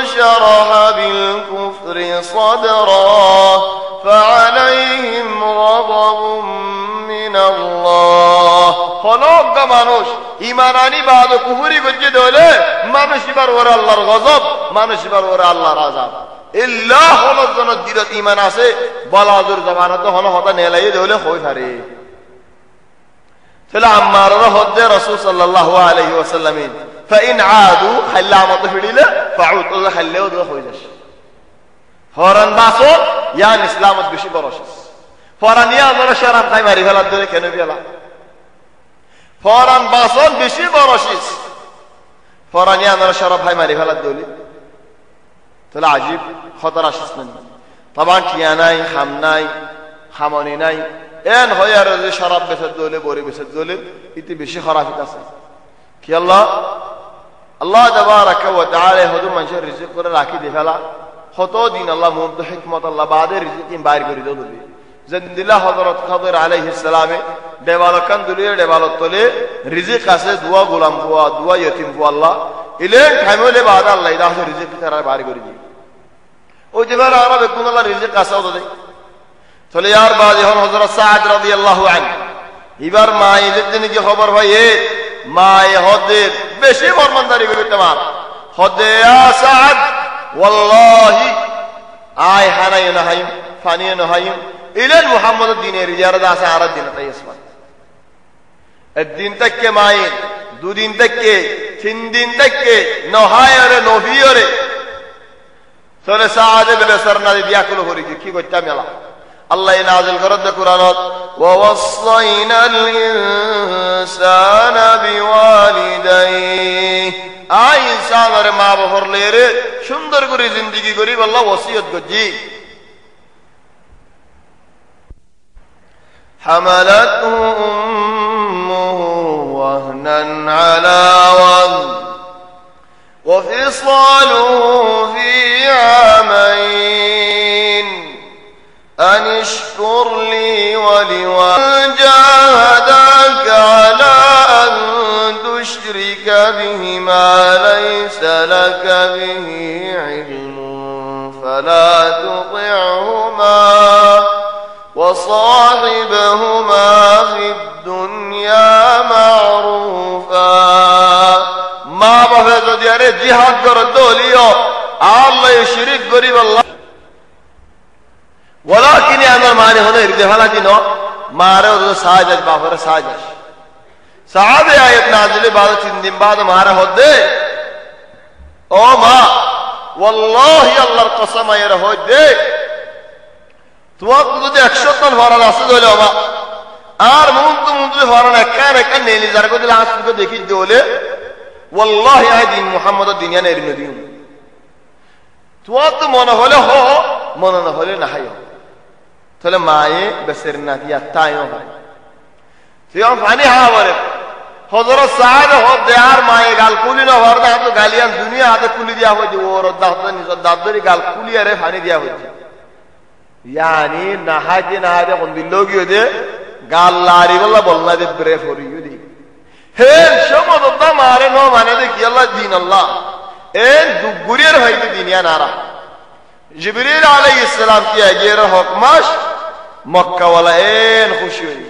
شرح بالكفر صدرا فعليهم غضب من الله خلق মানুষ ঈমান আনি বাদ কুফরি গজ্জে দলে মানুষ এবার ওরে আল্লাহর গজব মানুষ এবার ওরে আল্লাহর আযাব ইল্লাহ হলো জন দিলত ঈমান আছে বলাজুর জামানাতে হলো হতা নেলাই দলে হই পারে তাহলে আম্মার হদ্দে রাসূল সাল্লাল্লাহু আলাইহি ওয়াসাল্লাম ফাইন আদু হাল্লামত ফিদিলে ফাউত হাল্লেও দ হই যাস হরান বাসো ইয়ান ইসলামত বেশি বরশস ফরানিয়া ধরে শরাব খাই মারি ফেলার ধরে কেন ফেলা ফরান বাসন বেশি বরশিস ফরানিয়া ধরে শরাব খাই মারি ফেলার দলি তাহলে আজীব খতর আসিস না তবান ঠিয়া নাই হাম নাই হামনি নাই এন হয়ে আর যে শরাব বেচের দলে বড়ি বেচের দলে ইতি বেশি খারাপ আছে কি আল্লাহ তাবারাকা ওয়া তাআলা হদু মানুষের রিজিক করে রাখি দে ফেলা কত দিন আল্লাহ মুমত হিকমত আল্লাহ বাদে রিজিক বাইর করে দিল জিন্দিল্লাহ হযরত খাদির আলাইহিস সালামে দেওয়ালকান দুলিয়ে দেওয়ালত তলে রিজিক আছে দুয়া গোলাম বুয়া দুয়া ইতিম বুয়া আল্লাহ ইলে খাইমলে বাদ আল্লাহ ইদা রিজিক তারা বাইর করে দি ওই যেবার আরবে কোন আল্লাহ রিজিক আছে ওদের চলে यार বাদ এখন হযরত সাদ রাদিয়াল্লাহু আনহু এবার মা এদের কি খবর ভাই এ মা হদের বেশি ফরমানদারি করে তোমার হদে ইয়া সাদ ওয়াল্লাহি আই হানাই না হাইম ফানি না হাইম ইলেন মুহাম্মদ দিনের জিয়ারত আছে আর দিন তাই ইসমান একদিন থেকে মাই দুদিন থেকে তিন দিন থেকে নহায়রে নভিয়রে চলে সাহায্য বেসর না দিয়া কুলো করি কি করতাম মেলা আল্লাহ নাযিল করত কুরআনত ওয়া ওয়াসাইনাল ইনসানা বিওয়ালিদাইহি আই ইনসানের মা বাবার লেরে সুন্দর করে জিন্দেগি করি আল্লাহ ওসিয়ত করজি হামালাতহু উম্মুহু ওয়াহনান আলা ওয়াহন ওয়া ফিসালুহু ফি আমাইন أن اشكر لي ولوالديك جاهداك على أن تشرك به ما ليس لك به علم فلا تطعهما وصاحبهما في الدنيا معروفا ما بفضل دياره جهاد كردو ليو الله يشرك قريب الله ولكن আমার মানে হলো ইরদে ভালা দিন মারে ও সাহায্য বাপরে সাহায্য সাহাবে আয়াত নাজিলে বাদ 3 দিন বাদ মারা হদে ও মা ওয়াল্লাহি আল্লাহর কসম আয়ার হদে তোমার যদি 100 টন ভরা আছে দলে মা আর মুন্তু ভরা একার একার নেলি যার কো দিলে আসুকে দেখি দলে ওয়াল্লাহি আদিন মুহাম্মদ দুনিয়া নেরি নদিও তোমার তো মনে হলে হ মনে না হলে না হয় তাহলে মায়ে বেসের না দিয়া তাইও হয় সিয়ম ফানি হাওয়ারে হযরত সাদ হদে আর মায়ে গাল কুলি না হরদা তো গালিয়ান দুনিয়া হাতে কুলি দিয়া হইছে ওর দাদা নিজ দাদরি গাল কুলি আরে ফানি দিয়া হইছে यानी না হাজে না হাজে কোন দিল গিয়ে দে গাল লারি বল্লা বলনা দে ব্রে ফরিও দি হে সমদতা মারে নো মানে দে কি আল্লাহ দিন আল্লাহ এ দুগুরির হইতে দুনিয়া নারা জিবরিল আলাইহিস সালাম কি আগের হুকমাশ মক্কা ওয়ালা এন খুশি হই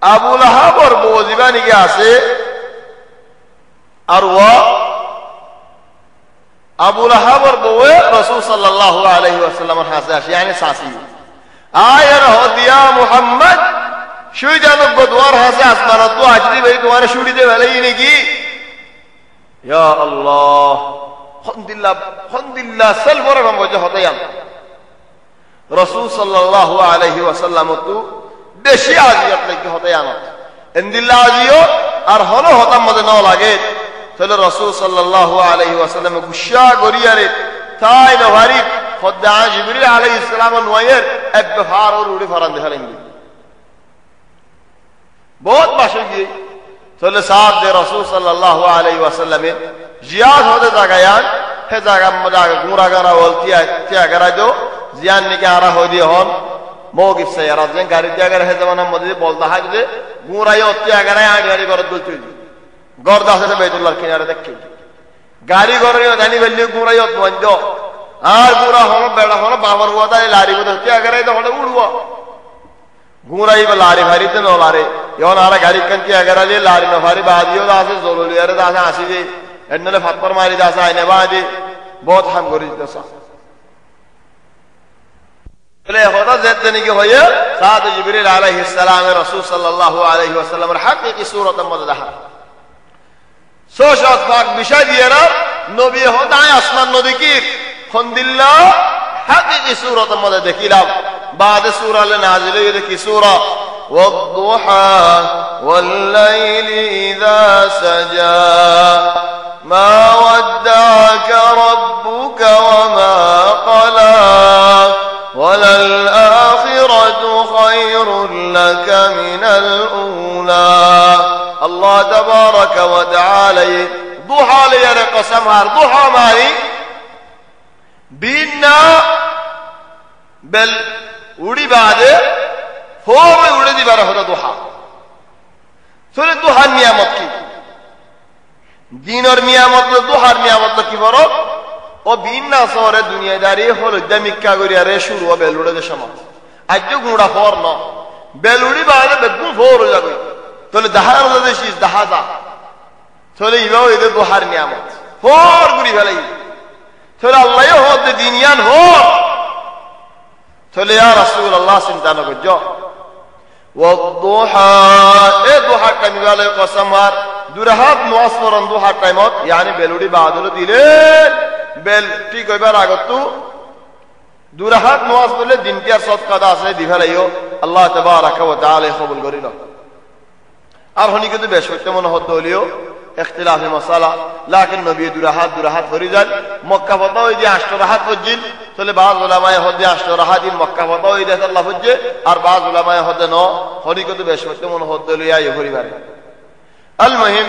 আবু লাহাব আর বউজিবানি কে আছে আর ওয়া আবু লাহাব আর বউ রাসূল সাল্লাল্লাহু আলাইহি ওয়াসাল্লামের হাসে আসে yani সাসি আয়ার হদিয়া মুহাম্মদ শুই জানো গদওয়ার হাসে আসমান তো আজদি ভাই তোমারে শুড়ি দে ভালাই নাকি ইয়া আল্লাহ খন্দিল্লাহ সালবরে বজে হতায়াম রাসূল সাল্লাল্লাহু আলাইহি ওয়াসাল্লাম তো দেশি আজিয়াত লাগি হতায়াম ইনদিল্লাহ আজিও আর হলো হতাম মজে না লাগে তাহলে রাসূল সাল্লাল্লাহু আলাইহি ওয়াসাল্লাম গুশা গরিয়ারে তাই না ভারি খোদা জিবরিল আলাইহিস সালাম নয়ের এক দফার और উড়ে ফরান দেখালেন बहुत বাসে গিয়ে তাহলে সাথ দে রাসূল সাল্লাল্লাহু আলাইহি ওয়াসাল্লামে জিয়াদ হতে জায়গায় হে জায়গা মজা গুরা গারা বলতি আচ্ছা করা দো জিয়ান নে আরা হই দি হন মৌকিফ সে রাজেন গাড়ি জায়গা হে জামানা মধ্যে বলতা হয় যে গুরাই আচ্ছা করা আড়ি আড়ি করে দলছি গর্দা আছে বাইতুল্লাহর কিনারে দেখি গাড়ি করে জানি বললি গুরাই অত বন্ধ আর গুরা হলো বেড়া হলো বাবার ওয়াদা লারি বলে আচ্ছা করা তো হলো উড়বো গুরাই বা লারি ভারি তো ন লারে yon ara gari kan ki agar ali lari na bhari baadiyo da ase zololi are da ase asibe ennale fatpar mari da ase aine baadi bahut ham gori da sa le hoda zetni ki hoye saad jibril alayhi salam rasul sallallahu alayhi wasallam er haqiqi surat maddah so shat pak bishay diyara nabi hoda asman nodikir khondillah haqiqi surat maddah dekilam baad surah le nazil ye ki surah والضحى والليل إذا سجى ما ودعك ربك وما قلى وللآخرة خير لك من الأولى الله تبارك وتعالى ضحى لي قسم هار ضحى ماري بينا بل ودي بعده ফোরে উড়ে দিবার হলো দুহা সুরে দুহার নিয়ামত কি দিনের নিয়ামত দুহার নিয়ামত কি বড় ও বিনা সরে দুনিয়াদারি হলো দমিকা গরিয়া রে শুরু হবে বেলুড়ে দে সমাজ আজ গুড়া ফোর ন বেলুড়ি বাইরে বেগুন ফোর যাবে তাহলে দাহার মধ্যে শীষ দাহাজা তাহলে ইবাও এদের দুহার নিয়ামত ফোর গুড়ি ফেলাই তাহলে আল্লাহ হতে দিনিয়ান হো তাহলে ইয়া রাসূলুল্লাহ চিন্তা না করছো والضحى اے ضحى کمی والے قسم ہار দুরাহাত নোয়াজ পরন দুহার টাইমত ইয়ানি বেলুড়ি বাদল দিলে বেল ঠিক হইবার আগত দুরাহাত নোয়াজ পড়লে দিনটি আর সদকাদা আছে দিভালাইও আল্লাহ তাবারাকা ওয়া তাআলা কবুল করিল। আর হনি কিন্তু বেশ সত্য মনে হতো হলিও ইখতিলাফি মাসালা লাকিন নবী দুরাহাত করি যান মক্কা ফতা ওই যে 8 রাহাত পর্যন্ত তাহলে বাজ উলামায়ে হদে 8 রাহাত দিন মক্কা ফতা ওই যে আল্লাহ হজ্জে আর বাজ উলামায়ে হদে ন হনি কিন্তু বেশ সত্য মনে হতো হলিয়া এই পরিবার আল মুহিম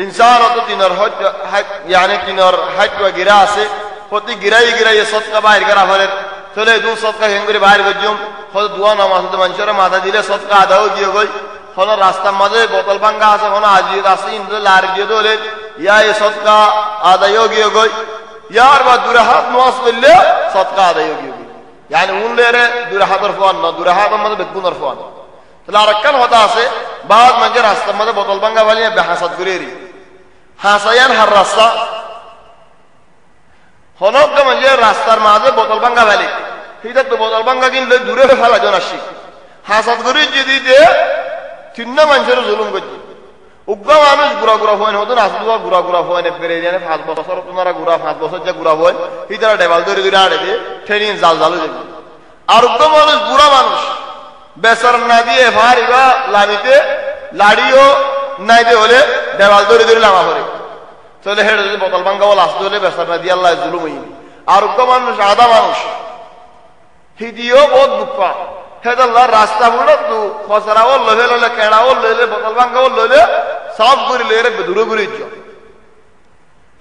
ইনসান অত তিনর হজ ইয়ানি তিনর হজ ওয়া গিরা আছে প্রতি গিরাই সদকা বাইর করা হলে তাহলে দু সদকা হেঙ্গুরি বাইর গজুম হল দোয়া নামাজ মানুষের মাথা দিলে সদকা আদাও গিয়ে গই হল রাস্তার মাঝে বোতল ভাঙ্গা আছে হল আজিদ আছে ইন্দ্র লার গিয়ে দলে ইয়া এই সদকা আদায়ও গিয়ে গই ইয়ার বা দুরাহাত নোয়াজ করলে সদকা আদায়ও গিয়ে গই ইয়ানি উনলেরে দুরাহাতর ফোয়ান না দুরাহাতের মাঝে বেগুনের ফোয়ান তাহলে আরেকখান কথা আছে বাদ মানুষের রাস্তার মাঝে বোতল ভাঙ্গা বালিয়ে বেহাসাত করে হাসায়ান হার রাস্তা হনক মানুষের রাস্তার মাঝে বোতল ভাঙ্গা ফেলে সেটা তো বোতল ভাঙ্গা কিনলে দূরে ফেলা জন আসি হাসাত করে যদি তিন্ন মানুষের জুলুম করছে উগ্র মানুষ গুড়া হন হতো রাস্তা গুড়া হন পেরে জানে 5 বছর তোমারা 5 বছর যে গুড়া হন সেটা ডেবাল ধরে আড়ে দিয়ে ট্রেনিং জাল যাবে আর উগ্র মানুষ বুড়া মানুষ বেসর না দিয়ে ভারিবা লামিতে লাড়িও নাই দিয়ে হলে ডেবাল ধরে লামা করে তাহলে হেঁটে যদি বোতল ভাঙ্গা বল আসতে হলে বেসর না দিয়ে আল্লাহ জুলুম হইনি আর উগ্র মানুষ আধা মানুষ হিদিও বহুত দুঃখ হেদাল্লাহ রাস্তা বুড়ো তু খসরা ও লইলে কেড়া ও লইলে বোতল ভাঙ্গা ও লইলে সব করে লইলে দূরে ঘুরে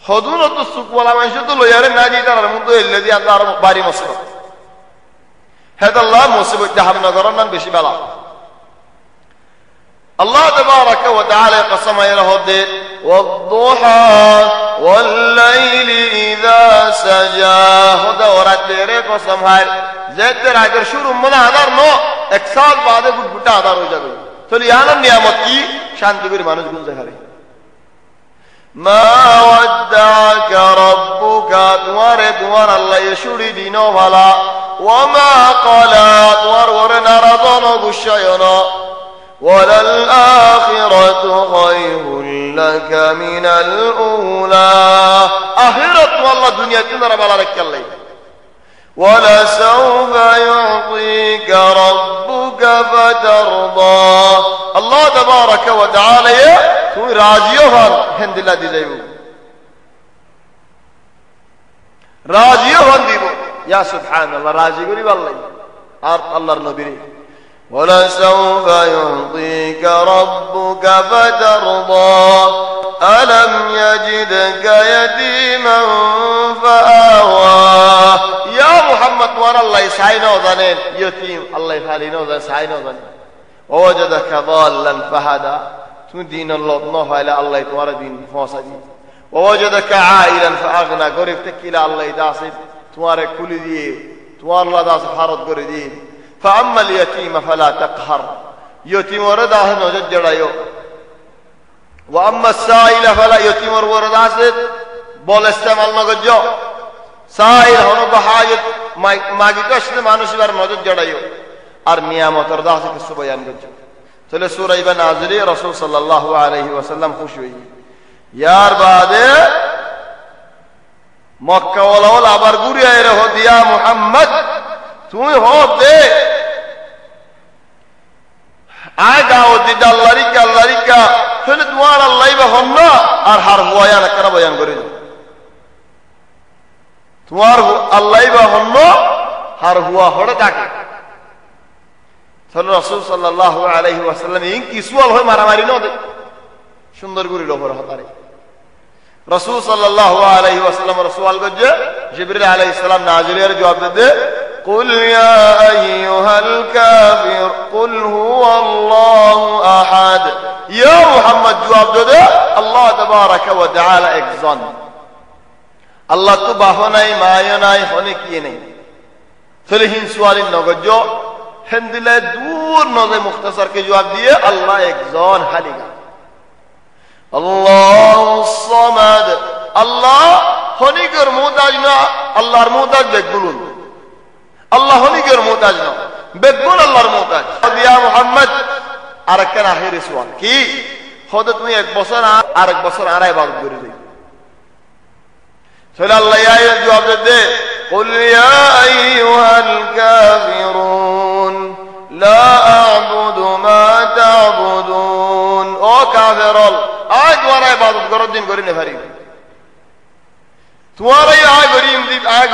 হদুন তো সুকওয়ালা মানুষ তো লইয়ারে না দিয়ে তার মধ্যে এলে দিয়ে আর বাড়ি মসজিদ হেদাল্লাহ মুসিবত জাহান্নাম নাম বেশি বেলা আল্লাহ তাবারাকা ওয়া তাআলা কসম এর হদে ওয়াদ-দুহা ওয়াল-লাইলি ইযা সাজা হদা ওরাতের কসম হয় যেতে রাতের শুরু মনে আদার ন এক সাল বাদে গুটগুটা আদার হয়ে যাবে তাহলে ইয়ানার নিয়ামত কি শান্তি করে মানুষ গুনতে পারে মা ওয়াদ্দাকা রাব্বুকা তোমার আল্লাহ ইশুরি দিনো ভালা ওয়া মা ক্বালা তোমার ওরে নারাজন গুশায়ন ওয়ালাল আখিরাতু খায়রুল লাকা মিনাল উলা আখিরাত আল্লাহ দুনিয়াতে নারা ভালো রাখতে আল্লাহ ولسوف يعطيك ربك فترضى الله تبارك وتعالى তুমি রাজিও হন হেন্দিলা দি যাইব রাজিও হন দিব ইয়া সুবহানাল্লাহ রাজি করি আল্লাহ আর আল্লাহর নবীরে ولسوف يعطيك ربك فترضى ألم يجدك يتيما فآوى يا محمد وانا الله سعينا وظنين يتيم الله يفعلين وظن سعينا وظنين ووجدك ضالا فهدى دين الله نوح إلى الله يتوارى دين فوصدي ووجدك عائلا فأغنى قرفتك إلى الله يداسب توارى كل دي توارى الله داسب حارد قردين فأما اليتيم فلا تقهر يتيم ورده نوجد جرأيو وأما السائل فلا يتيم ورده سيد بول استعمال نگجو سائل هنو بحاجت ماگی کشن مانوشی بر نوجد جرأيو আর নিয়ামতের দাস কিছু বয়ান করছে তাহলে সূরা ইবা নাজিরে রাসূল সাল্লাল্লাহু আলাইহি ওয়াসাল্লাম খুশি হই ইয়ার বাদে মক্কা ওয়ালা আবার ঘুরে আইরে হো দিয়া মুহাম্মদ তুমি হো দে আগাও দিদা আল্লাহরিকা তাহলে তোমার আল্লাহ বা হন্ন আর হার বয়ান করা বয়ান করে তোমার আল্লাহ বা হন্ন হার হুয়া হড়ে থাকে রাসূল সাল্লাল্লাহু আলাইহি ওয়াসাল্লাম ইন কিসওয়াল হয় মারামারি ন দে সুন্দর করে লোভর হতারে রাসূল সাল্লাল্লাহু আলাইহি ওয়াসাল্লাম রাসূল গজে জিবরিল আলাইহিস সালাম নাজিলের জবাব দে কুল ইয়া আইয়ুহাল কাফির কুল হুয়াল্লাহু আহাদ ইয়া মুহাম্মদ জবাব দে আল্লাহ তাবারাকা ওয়া তাআলা একজন আল্লাহ তো বাহনাই মায়নাই হনে কি নেই তাহলে হিন সুয়ালিন নগজো হেন্দিলে দূর নজে মুখতাসার কে জবাব দিয়ে আল্লাহ একজন হালিগা আল্লাহুস সামাদ আল্লাহ হনিগর মুহতাজ না আল্লাহর মুহতাজ বেগুলুন আল্লাহ হনিগর মুহতাজ না বেগুল আল্লাহর মুহতাজ দিয়া মুহাম্মদ আরেকটা আখির সুয়াল কি হতে তুমি 1 বছর আর 1 বছর আর ইবাদত করে দেই তাহলে আল্লাহ এই আয়াত জবাব দে قل يا أيها الكافرون لا أعبد ما تعبدون او কাফেরল আজ ওরা ইবাদত করার দিন করি না পারি তোমারে আয়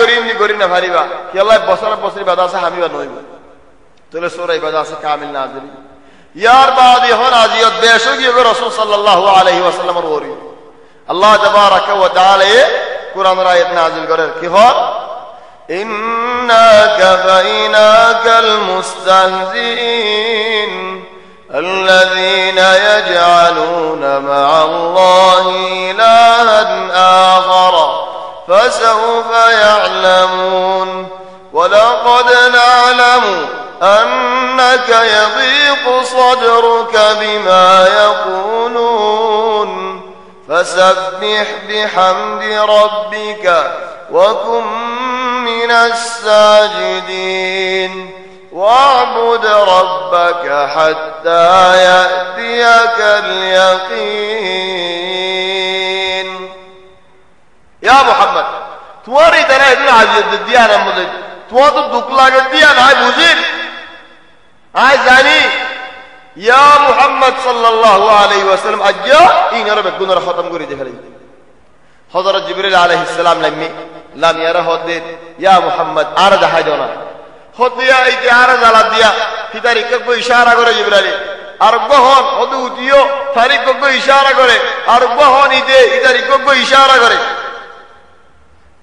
গরিম দি করি না পারিবা কি আল্লাহ বছর বছর ইবাদত আছে হামিবা নইব তাহলে সূরা ইবাদত আছে কামিল নাজিল ইয়ার বাদ এখন আজিয়ত বেশক ইয়ে রাসূল সাল্লাল্লাহু আলাইহি ওয়াসাল্লামের ওরি আল্লাহ তাবারাকা ওয়া তাআলা কুরআনের আয়াত নাজিল করেন কি হয় ইন্না কাফাইনাকাল মুস্তাহজিন الذين يجعلون مع الله إلها آخر فسوف يعلمون ولقد نعلم أنك يضيق صدرك بما يقولون فسبح بحمد ربك وكن من الساجدين واعبد ربك حتى يأتيك اليقين يا محمد تمہاری طرح اتنا عزیز دیا نا مجھے تمہارا تو دکھ لگے دیا نا بزرگ آئے جانی یا محمد صلی اللہ علیہ وسلم اجا این رب گنر ختم کری دیکھ رہی حضرت جبریل علیہ السلام لم یرا حدید یا محمد آرد حاجونا خود دیا ایتی آرد علاد دیا فی تاریخ کو اشارہ کرے جبریل আর গহন হদু দিও তারিখ কো ইশারা করে আর গহন ইদে তারিখ কো ইশারা করে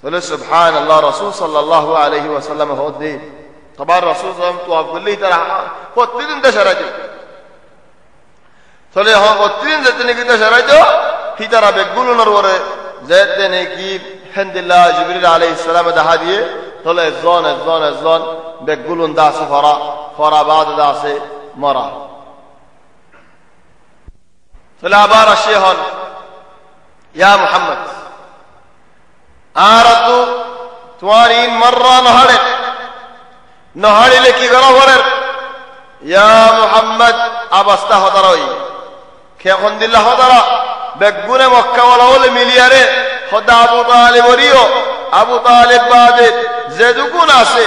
বলে সুবহানাল্লাহ রাসূল সাল্লাল্লাহু আলাইহি ওয়াসাল্লাম হদে তবার রাসূল সাল্লাম তো আব্দুল্লাহ তারা প্রতিদিন দশরাতে চলে হ্যাঁ প্রতিদিন যেতে নাকি দশরাতে ফিতারা বেগুলনর ওরে যেতে নাকি হামদুলিল্লাহ জিবরিল আলাইহিস সালাম দেখা দিয়ে চলে জন বেগুলন দাস ফরা বাদ দাসে মরা চলে আবার আসে হন ইয়া মুহাম্মদ আরাতু তোমারি মররা নহড়িলে কি করা বলেন ইয়া মুহাম্মদ আবাস্তা হতারই খেখন দিল্লা হতারা বেগুনে মক্কা ওয়ালা বলে মিলিয়ারে খোদা আবু তালিব রিও আবু তালিব বাদে যেদুকুন আছে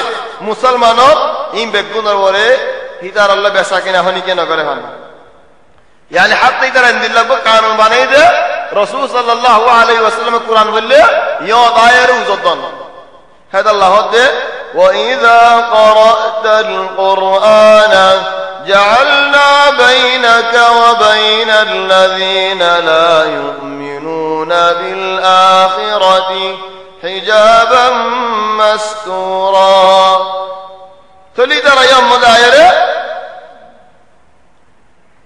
মুসলমানর ইন বেগুনের ওরে হিতার আল্লাহ বেচা কিনা হনি কেন করে হন यानी हत्ते इधर इंदिल्ला को कानून बने दे रसूल सल्लल्लाहु अलैहि वसल्लम कुरान बोले यो दायर उजदन هذا الله ده واذا قرأت القرآن جعلنا بينك وبين الذين لا يؤمنون بالآخرة حجابا مستورا تليدر يوم دايره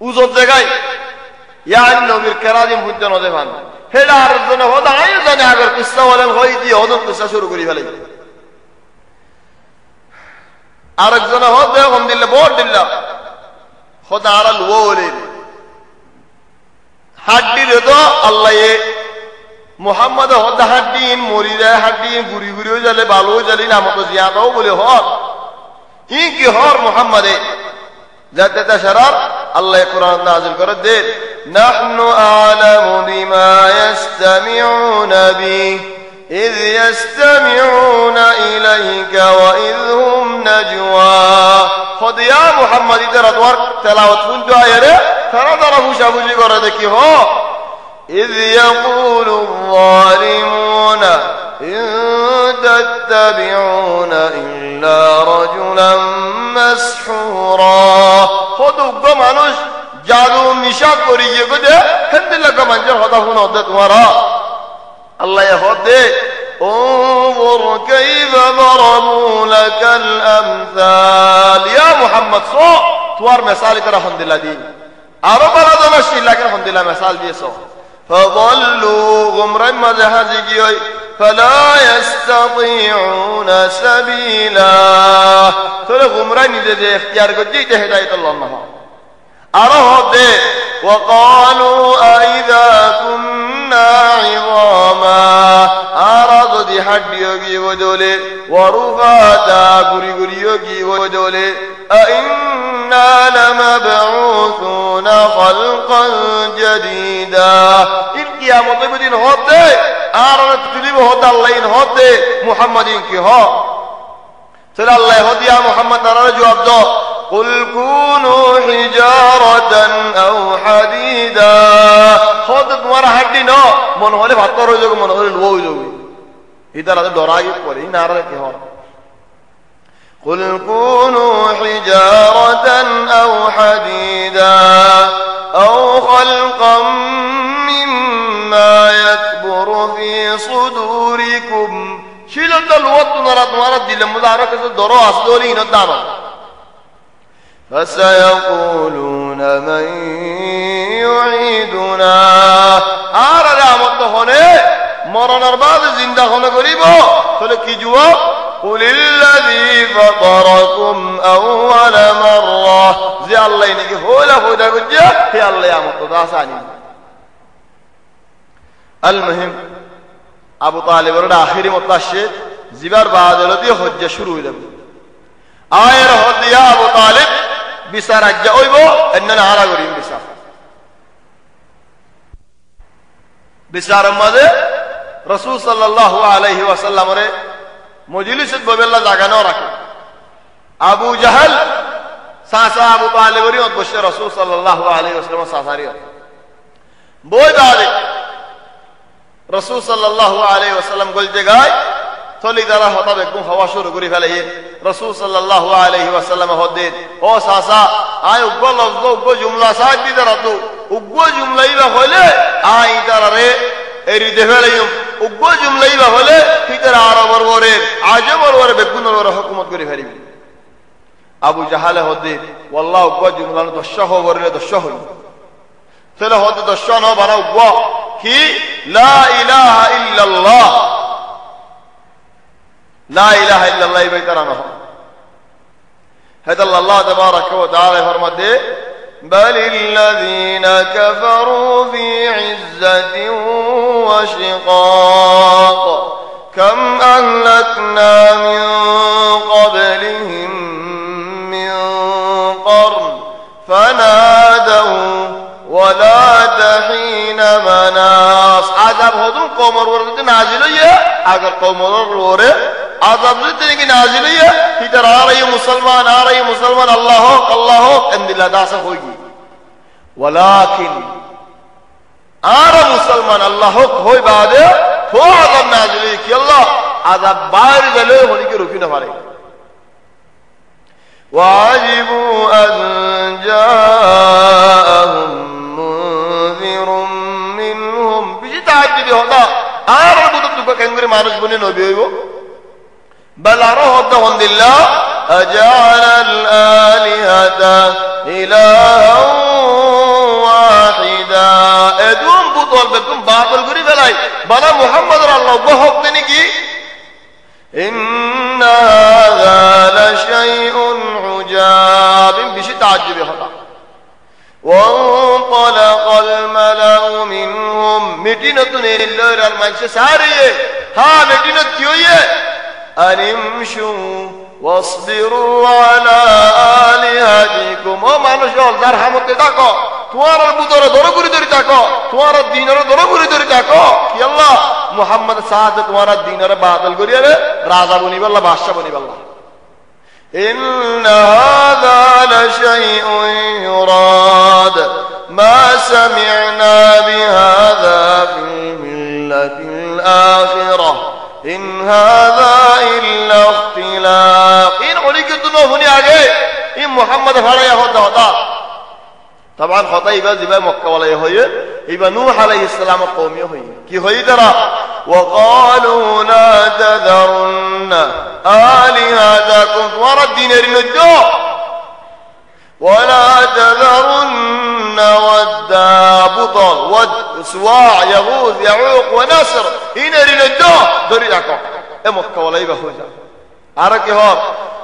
উজত জায়গায় ইয়ান নবীর কেরাদিম বুদ্ধ নদে ভান হেলার জন্য হদা আই জানে আগর কিসসা বলেন হই দি হদন কিসসা শুরু করি ফেলে আরেকজন হদ হম দিল্লা বড় দিল্লা খোদা আর লওলে হাড্ডি রে তো আল্লাহ এ মুহাম্মদ হদা হাড্ডি মরি যায় হাড্ডি গুরি গুরি হয়ে যালে ভালো হয়ে যালি নাম তো জিয়াদাও বলে হর ই কি হর মুহাম্মদে যাতে তাশারার আল্লাহ কুরআন নাযিল করে দে নাহনু আ'লামু বিমা ইস্তামিউনা বি ইয ইস্তামিউনা ইলাইকা ওয়া ইয হুম নাজওয়া খোদা মুহাম্মদ ইদার দওয়ার তেলাওয়াত ফুল আয়ারে তারা তারা বুঝাবুঝি করে দেখি হো ইয ইয়াকুলু যালিমুনা ইন তাত্তাবিউনা ইল্লা রাজুলাম মাসহুরা খোদা মানুষ জাদু নিশা করিয়ে গদে হেদিল্লা কা মঞ্জর হদা হুন হদে তোমারা আল্লাহ হদে انظر كيف ضربوا لك الامثال يا محمد صو توار مثال کرا الحمدللہ دی ارو بلا دمشی لكن الحمدللہ مثال دی سو فضلوا غمر مذهبي فلا يستطيعون سبيلا ترى غمران دي اختيار کو دی ہدایت اللہ نہ ارو دے وقالوا اذا كنا عظاما اراد دي حديوگي ودولے ورفاتا غري غريوگي ودولے أئنا لمبعوثون خلقا جديدا إن قيامة بدين هده آرانت تليب هده الله إن هده محمدين كي ها تلا الله هده يا محمد نرى جواب دو قل كونوا حجارة أو حديدا هده تمہارا ہڈی نو من ہونے بھاتر ہو جوگو من ہونے لو ہو جوگو ادھر آدھر دورائی پوری نارا کی ہو قل كونوا حجارة أو حديدا أو خلقا مما يكبر في صدوركم شيلت الوقت نرات مرات دل مدارك الدرو أصدولين الدارو فسيقولون من يعيدنا آرى رحمت هنے مرن ارباد زندہ ہونے قریبو فلکی جواب قل الذي فطركم أول مرة زي الله ينكي هولا هودا قجة هي الله يا مقتضى ثاني المهم أبو طالب ورد آخری متشد زبر بعد الذي حج شروع له آير حد يا أبو طالب بسر أجأوي بو إننا على قريم بسر ماذا رسول صلى الله عليه وسلم مجلس بابلا জাগানো রাখে আবু জাহেল সাসা আবু তালেবরি ও বসে রাসূল সাল্লাল্লাহু আলাইহি ওয়াসাল্লাম সাসারি বই দাঁড়ে রাসূল সাল্লাল্লাহু আলাইহি ওয়াসাল্লাম বলতে গায় থলি দ্বারা হতা বেকুম হওয়া শুরু করে ফেলে রাসূল সাল্লাল্লাহু আলাইহি ওয়াসাল্লাম হদে ও সাসা আয় উগ্র লফজ উগ্র জুমলা সাজ দিতে রাতু উগ্র জুমলাই বা হইলে আই দাঁড়ারে এরি দেফেলাইম উগ্র জুমলাই বা হলে ফিতর আরবর ওরে আজবর ওরে বেগুনর ওরে হুকুমত করে ফেলিবি আবু জাহালে হদে ওয়াল্লাহ উগ্র জুমলা দশা হবরে দশা হই তাহলে হদে দশা ন বানা উগ্র কি লা ইলাহা ইল্লাল্লাহ লা ইলাহা ইল্লাল্লাহ বেতারা ন هذا الله تبارك وتعالى فرمته بل الذين كفروا في عزة وشقاق كم أهلكنا من قبلهم من قرن فنادوا ولا تحين مناص عذاب هذون قوم ورد نازلية اگر قوم ورد عذاب زدنی نازلية ادھر آ رہی مسلمان اللہ ہو اند اللہ داسا ہوگی ولكن آرى مسلمان الله ہوئی بعد ہو عذاب نازلی کہ اللہ عذاب بارد لے ہونے کی روکی نہ پارے وعجبوا أن جاءهم منذر منهم بجي تعجب ہوتا آرى کتب تکا کنگری مانوش بنی نبی ہوئی بل آرى ہوتا ہند اللہ أجعل الآلهة إلها واحدا ادوم بطول بكم باطل قريب علي بنا محمد الله بحق دنكي إن هذا لشيء عجاب بشي تعجب هذا وانطلق الملأ منهم مدينة الله المنشى سارية ها مدينة كيوية أن امشوا واصبروا على آلهتكم او মানুষ অলজার হামতে থাকো তোমার বুদরে ধরে করে ধরে থাকো তোমার দ্বীনের ধরে করে ধরে থাকো কি আল্লাহ মুহাম্মদ সাদ তোমার দ্বীনের বাতিল করিয়ে রাজা বনিব আল্লাহ বাদশা বনিব আল্লাহ إن هذا لشيء يراد ما سمعنا بهذا في الملة الآخرة إن هذا إلا اختلاق إن عليك الدنيا هني آگے إن محمد فرعي ہوتا طبعا خطا إبا زبا مكة ولا يهوي إبا نوح عليه السلام قوم يهوي كي هوي ترى وقالوا لا تذرن آلهتكم ورى الدين رنجو ولا تذرن ودا بطل ود سواع يغوث يعوق ونصر إن رنجو دريعكم مكة ولا يبا هوي عركي هور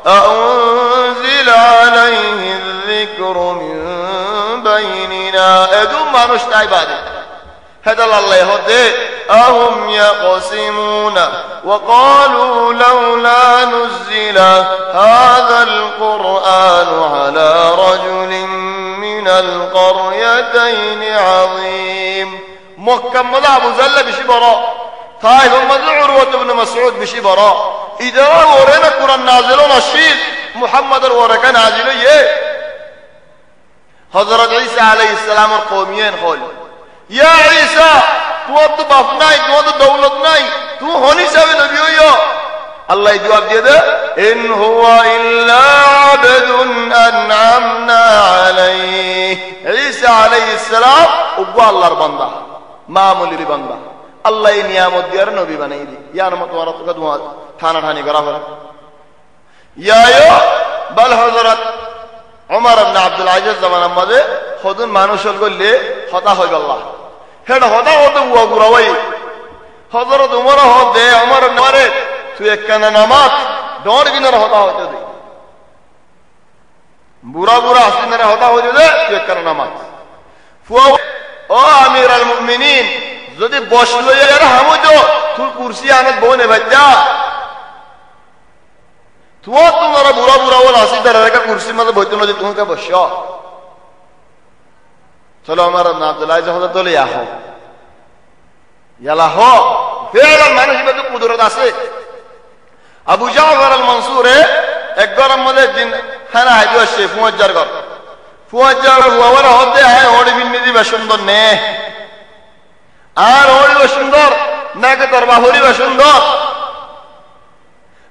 أنزل عليه الذكر من بيننا ادوم ما نشت عبادي هذا الله يهدي أهم يقسمون وقالوا لولا نزل هذا القرآن على رجل من القريتين عظيم مكة مدى أبو زلة بشي براء طائف مدى عروة بن مسعود بشي براء إذا ورنا قرآن نازلون الشيء محمد الورقة نازلون حضرت عيسى عليه السلام القوميين قول يا عيسى تو تو باپ নাই تو دولت নাই تو হনি যাবে নবী হইও আল্লাহ জবাব দিয়ে দে ইন হুয়া ইল্লা আবদুন আনআমনা আলাইহি ঈসা আলাইহিস সালাম ওগো আল্লাহর বান্দা মামুলির বান্দা আল্লাহ এই নিয়ামত দিয়ার নবী বানাই দি ইয়া নাম তোমার তো কদম থানা ঠানি করা হলো ইয়া বল হযরত ওমর ইবনে আব্দুল আজিজ জামানার মধ্যে খুদুন মানুষল গলে হতা হই আল্লাহ হেডা হতা হতে বুয়া গুরাওয়াই হযরত ওমর হদে ওমর নরে তুই একখানা নামাজ ডর বিনার হতা হতে দে বুড়া বুড়া হাসিনারে হতা হতে দে তুই একখানা নামাজ ফুয়া ও আমির আল মুমিনিন যদি বসলো এর হামুজো তুই কুরসি আনত বনে বাচ্চা তুই তোমার বুড়া বুড়া ওলা হাসিদার রেখা কুরসি মধ্যে বইতো না যে তুমি কে বসো চলো আমার আব্দুল্লাহ যখন দলে আহো ইয়ালা হো ফেরাল মানুষ মধ্যে কুদরত আছে আবু জাফর আল মনসুরে এক গরম মধ্যে দিন খানা হাইদু আসে ফুয়াজ্জার ঘর ফুয়াজ্জার হুয়ার হতে হয় ওড়ি বিন্নি দিবা সুন্দর নে আর ওড়িব সুন্দর নাকি তোর বাহুরিবা সুন্দর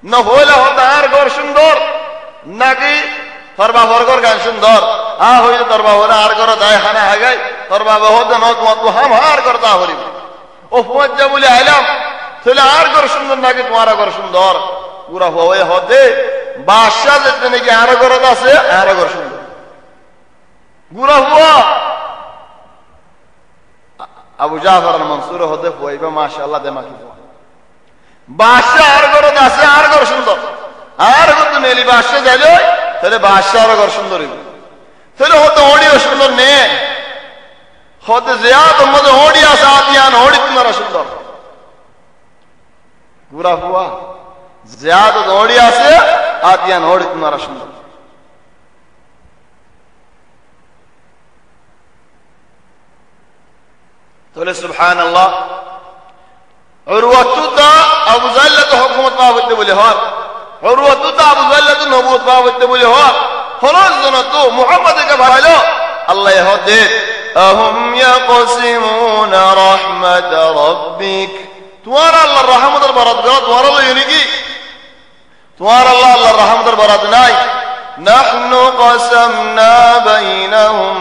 না হইলে হতে আর ঘর সুন্দর নাকি তোর বাবার ঘর গান সুন্দর হইলে তোর বাবা আর ঘর দায় খানা হাগাই তোর বাবা হতে নয় তোমার হাম আর ঘর তা হরিব ও ফুয়াজ্জা বলে আইলাম তাহলে আর ঘর সুন্দর নাকি তোমার ঘর সুন্দর পুরা হয়ে হতে বাদশাহ যেতে নাকি আর ঘর আছে আর ঘর সুন্দর গুড়া হুয়া আবু জাফর আল মনসুর হতে হইবে মাশাআল্লাহ দেমাকি বাদশাহ আর ঘর আছে আর ঘর সুন্দর আর ঘর তো নেলি বাদশাহ যাইলে তাহলে বাদশাহ আর ঘর সুন্দর হইবে তাহলে হতে ওড়িও সুন্দর নে হতে জিয়াদ মধ্যে ওড়ি আছে আতিয়ান ওড়ি তোমার সুন্দর গুড়া হুয়া জিয়াদ ওড়ি আছে আতিয়ান ওড়ি তোমার সুন্দর তাহলে সুবহানাল্লাহ উরওয়াতুতা আবু জাল্লাত হুকুমত পাওয়াতে বলে হর উরওয়াতুতা আবু জাল্লাত নবুয়ত পাওয়াতে বলে হর খরজ জন তো মুহাম্মদকে ভালো আল্লাহ হদে আহুম ইয়াকসিমুনা রাহমাত রাব্বিক তোমার আল্লাহর রহমতের বরাত দাও তোমার আল্লাহ ইউনিকি তোমার আল্লাহ আল্লাহর রহমতের বরাত নাই নাহনু কসমনা বাইনাহুম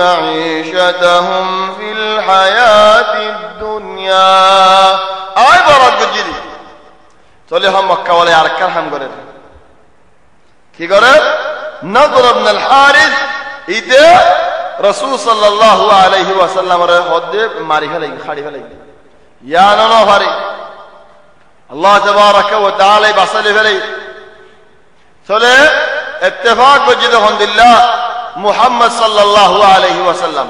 মাঈশাতাহুম ফিল হায়াতিদ দুনিয়া আয় বরাত গজিরি চলে হাম মক্কা ওয়ালে আর কাম করে কি করে নদর ইবনে আল হারিস ইতে রাসূল সাল্লাল্লাহু আলাইহি ওয়াসাল্লামের হদে মারি ফেলাই খাড়ি ফেলাই ইয়া নানো ভারি আল্লাহ তাবারাকা ওয়া তাআলা বাসালে ফেলাই চলে ইত্তেফাক গজিদ আলহামদুলিল্লাহ মুহাম্মদ সাল্লাল্লাহু আলাইহি ওয়াসাল্লাম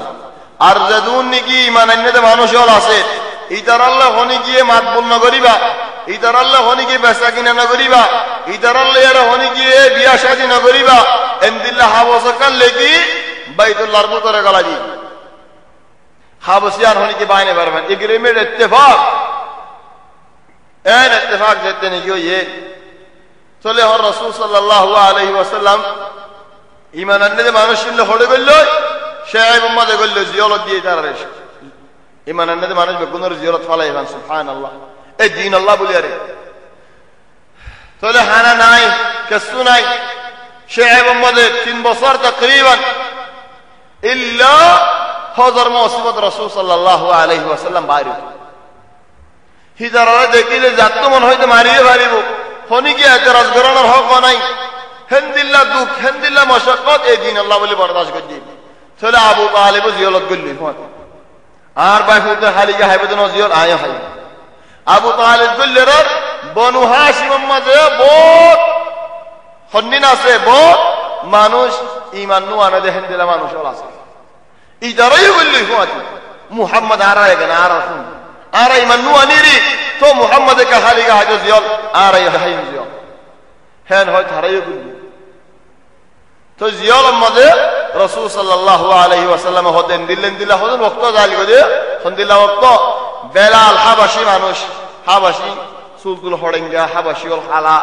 আর যদুন নিকি ঈমান আনতে মানুষ হল আছে ইতার আল্লাহ হনি গিয়ে মাতবুল না করিবা ইতার আল্লাহ হনি গিয়ে বেচা কিনা না করিবা ইতার আল্লাহ এর হনি গিয়ে বিয়া শাদী না করিবা এন্দিল্লাহ হাবসাকাল লেকি বাইতুল্লাহর ভিতরে গলাজি হাবসিয়ান হনি কি বাইনে পারবেন এগ্রিমেন্ট ইত্তেফাক এন ইত্তেফাক যেতে নাকি ये চলে হর রাসূল সাল্লাল্লাহু আলাইহি ওয়াসাল্লাম ঈমান আনতে মানুষ শুনলে হড়ে গেল শাইব উম্মতে গেল জিয়ারত দিয়ে তারা ঈমান আনতে মানুষ বেগুনের জিয়ারত ফলাই ভান সুবহানাল্লাহ এই দিন আল্লাহ বলি আরে চলে হানা নাই কিছু নাই শাইব উম্মতে 3 বছর তকরিবান ইল্লা হযর মুসিবত রাসূল সাল্লাল্লাহু আলাইহি ওয়াসাল্লাম বাইরে হিজারা দেখিলে যাত মন হইতে মারিয়ে পারিব হনি কি এতরাজ করানোর হক নাই হেন্দিল্লাহ দুঃখ হেন্দিল্লাহ মশাক্কত এই দিন আল্লাহ বলে বরদাস্ত করে দিবে চলে আবু তালেব জিয়ারত করলি আর ভাই ফুতে হালিকা হাইবেদন জিয়ারত আয় হাই আবু তালেব করলের বনু হাশিম মাঝে বহুত হন্নিন আছে বহুত মানুষ ঈমান নু আনে দেখেন দিলা মানুষ আছে ইদারাই বললি হুয়াতি মুহাম্মদ আরায় কেন আর শুন আর ঈমান নু আনিরি তো মুহাম্মদ কে হালিকা হাজত জিয়ারত আর হাই জিয়ারত হেন হয় ধারাই বললি তো জিয়ল মধ্যে রাসূল সাল্লাল্লাহু আলাইহি ওয়াসাল্লাম হতেন দিলেন দিলা হতেন ওয়াক্ত জালি গদে সন্দিলা ওয়াক্ত বেলাল হাবাশি মানুষ হাবাশি সুলতুল হড়েঙ্গা হাবাশি ওল হালা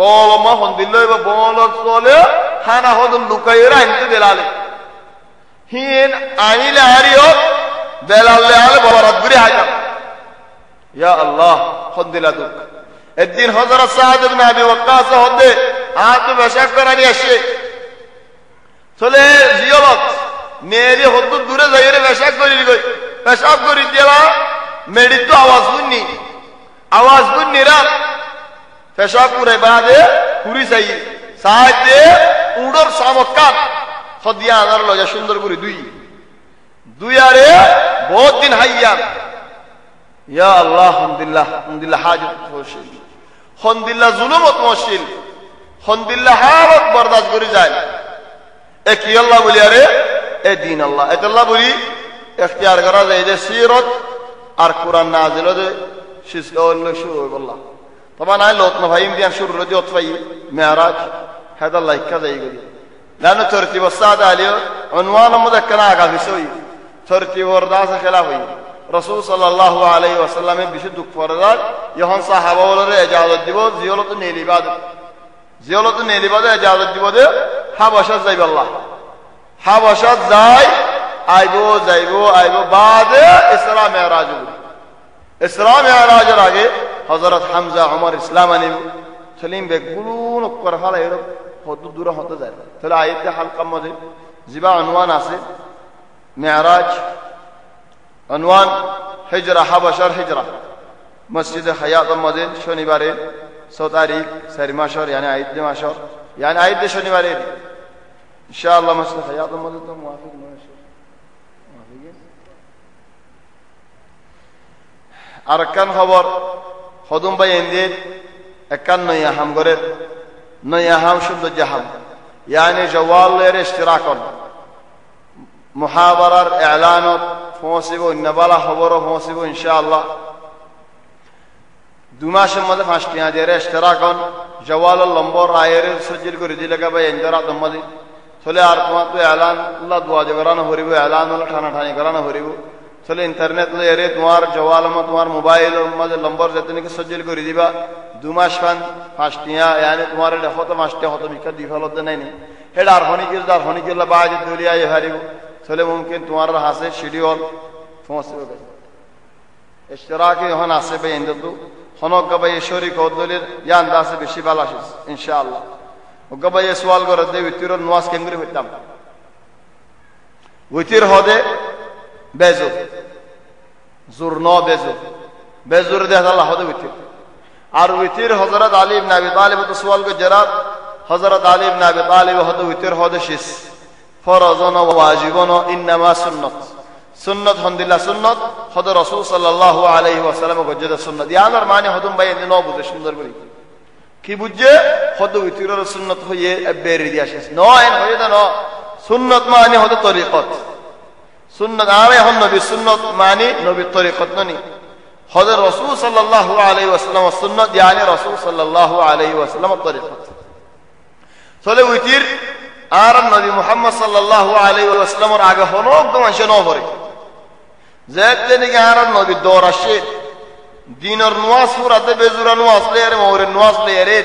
বল মা হন্দিল বা বল চলে হানা হদন লুকাইরা আনতে বেলালে হিন আইলে আরিও বেলালে আলে বরাত গুরি হাইতা ইয়া আল্লাহ হন্দিলা দুক একদিন হযরত সাদ ইবনে আবি ওয়াক্কাস হদে আতু বেশাক করানি আসে চলে জিয়লত মেরি হদ দূরে যাইরে বেশাক করি গই বেশাক করি দিলা মেডি তো আওয়াজ গুন্নি রা পেশাব করে বাদে পুরি চাই সাহায্যে উড়োর সামকাত সদিয়া আনার লজা সুন্দর করে দুই আরে বহুত দিন হাইয়া ইয়া আল্লাহ হামদুলিল্লাহ হাজত হোসিল হামদুলিল্লাহ জুলুমত মশিল হামদুলিল্লাহ হালত বরদাস্ত করে যায় এ কি আল্লাহ বলি আরে এ দিন আল্লাহ এ আল্লাহ বলি ইখতিয়ার করা যায় যে সিরত আর কোরআন নাজিল হতে শিশু শুরু হইব আল্লাহ طبعا انا لو تفاهم دي شروع ردي وطفي معراج هذا الله كذا يقول لانه ترتيب الساده عليه عنوان مذكر اغا بيسوي ترتيب ورداس خلافي رسول صلى الله عليه وسلم بشد فرضات يهون صحابه ولر اجازت দিব জিয়ারত নেল ইবাদত اجازت দিব দে হাবাশা যাইব আল্লাহ হাবাশা যাই আইবো বাদে ইসরা মেরাজ ইসরা মেরাজের আগে হযরত হামজা ওমর ইসলাম আনিব সলিম বেগুন করে ফেলা এরকম কত দূরে হতে যায় তাহলে আয়াতে হালকা মধ্যে জিবা আনওয়ান আছে মেরাজ আনওয়ান হিজরা হাবাশার হিজরা মসজিদে হায়াত মধ্যে শনিবারে 6 তারিখ 4 মাসের মানে আয়াতে মাসের মানে আয়াতে শনিবারে ইনশাআল্লাহ মসজিদে হায়াত মধ্যে তো মুআফিক নয় আরকান খবর হদম ভাই এন্দির একান নয়াহাম করে নয়াহাম শুদ্ধ জাহাম يعني جوال اشتراكون محاضرة اعلانات فوسيبو النبالا خبرو فوسيبو ان شاء الله দুমাস মধ্যে 5 টিয়া দেরে اشتراكون جوال লম্বর রায়ের সজিল করে দিলে গাবে এন্দারা দমদি চলে আর তোমার তো এলান আল্লাহ দোয়া জবরানো হরিব এলান হলো ঠানা ঠানি করানো হরিব চলে ইন্টারনেট লে তোমার জওয়াল তোমার মোবাইল মধ্যে নম্বর যেতনি কে সজিল করে দিবা দুমাস খান 5 টিয়া يعني তোমার দেখো তো 5 টিয়া হতো বিকা দিফালত নাই নি হেডা আর হনি কিলা বাজ দুলিয়া হারিব চলে মুমকিন তোমার হাসে শিডিউল পৌঁছবে اشتراكي هون আছে বে ইন্দু হনক গাবাই শরীক ওদলের ইয়ান দাসে বেশি বালাশিস ইনশাআল্লাহ ও গাবাই সওয়াল করে দে উতির নওয়াজ কেঙ্গরি হইতাম উতির হদে বেজো জুর ন বেজুর দে আল্লাহ হদে উতির আর উতির হযরত আলী ইবনে আবি তালিব তো সওয়াল কো জরা হযরত আলী ইবনে আবি তালিব হদে উতির হদে শিস ফরজন ও ওয়াজিবন ইনমা সুন্নাত সুন্নাত হামদুলিল্লাহ সুন্নাত হদ রাসূল সাল্লাল্লাহু আলাইহি ওয়াসাল্লাম গজ্জেদ সুন্নাত ইয়ানার মানে হদম ভাই এনে ন বুঝে সুন্দর করে কি বুঝে হদ উতিরের সুন্নাত হয়ে বের দিয়া শেষ নয় হয়ে না সুন্নাত মানে হদ তরিকত সুন্নাত আরে হন নবী সুন্নাত মানে নবী তরিকত ননি হদ রাসূল সাল্লাল্লাহু আলাইহি ওয়াসাল্লাম সুন্নাত يعني রাসূল সাল্লাল্লাহু আলাইহি ওয়াসাল্লাম তরিকত চলে উতির আর নবী মুহাম্মদ সাল্লাল্লাহু আলাইহি ওয়াসাল্লামের আগে হলো একদম আসে ন পড়ে যেতে আর নবী দৌড় আসে দিনের নওয়াজ পুরাতে বেজুরা নওয়াজ লেয়ারে মৌরের নওয়াজ লেয়ারে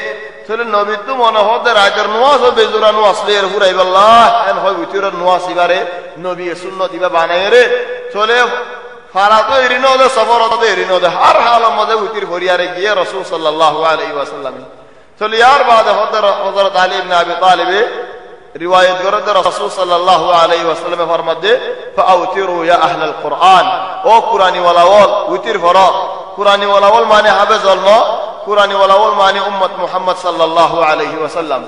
চলে নবী তো মনে হতে রাতের নওয়াজ ও বেজুরা নওয়াজ লেয়ারে পুরাইব আল্লাহ এন হয় উতিরের নওয়াজ ইবারে নবী সুন্নাত ইবা বানায় রে চলে ফারাতো এরিনো দে সফরতে এরিনো দে হর হালের মধ্যে উতির ভরিয়ারে গিয়ে রাসূল সাল্লাল্লাহু আলাইহি ওয়াসাল্লাম চলে ইয়ার বাদে হযরত আলী ইবনে আবি তালিব رواية قرد رسول صلى الله عليه وسلم فرمده فأوتروا يا أهل القرآن او قرآن والأول وتر فرا قرآن والأول معنى حفظ الله قرآن والأول معنى أمة محمد صلى الله عليه وسلم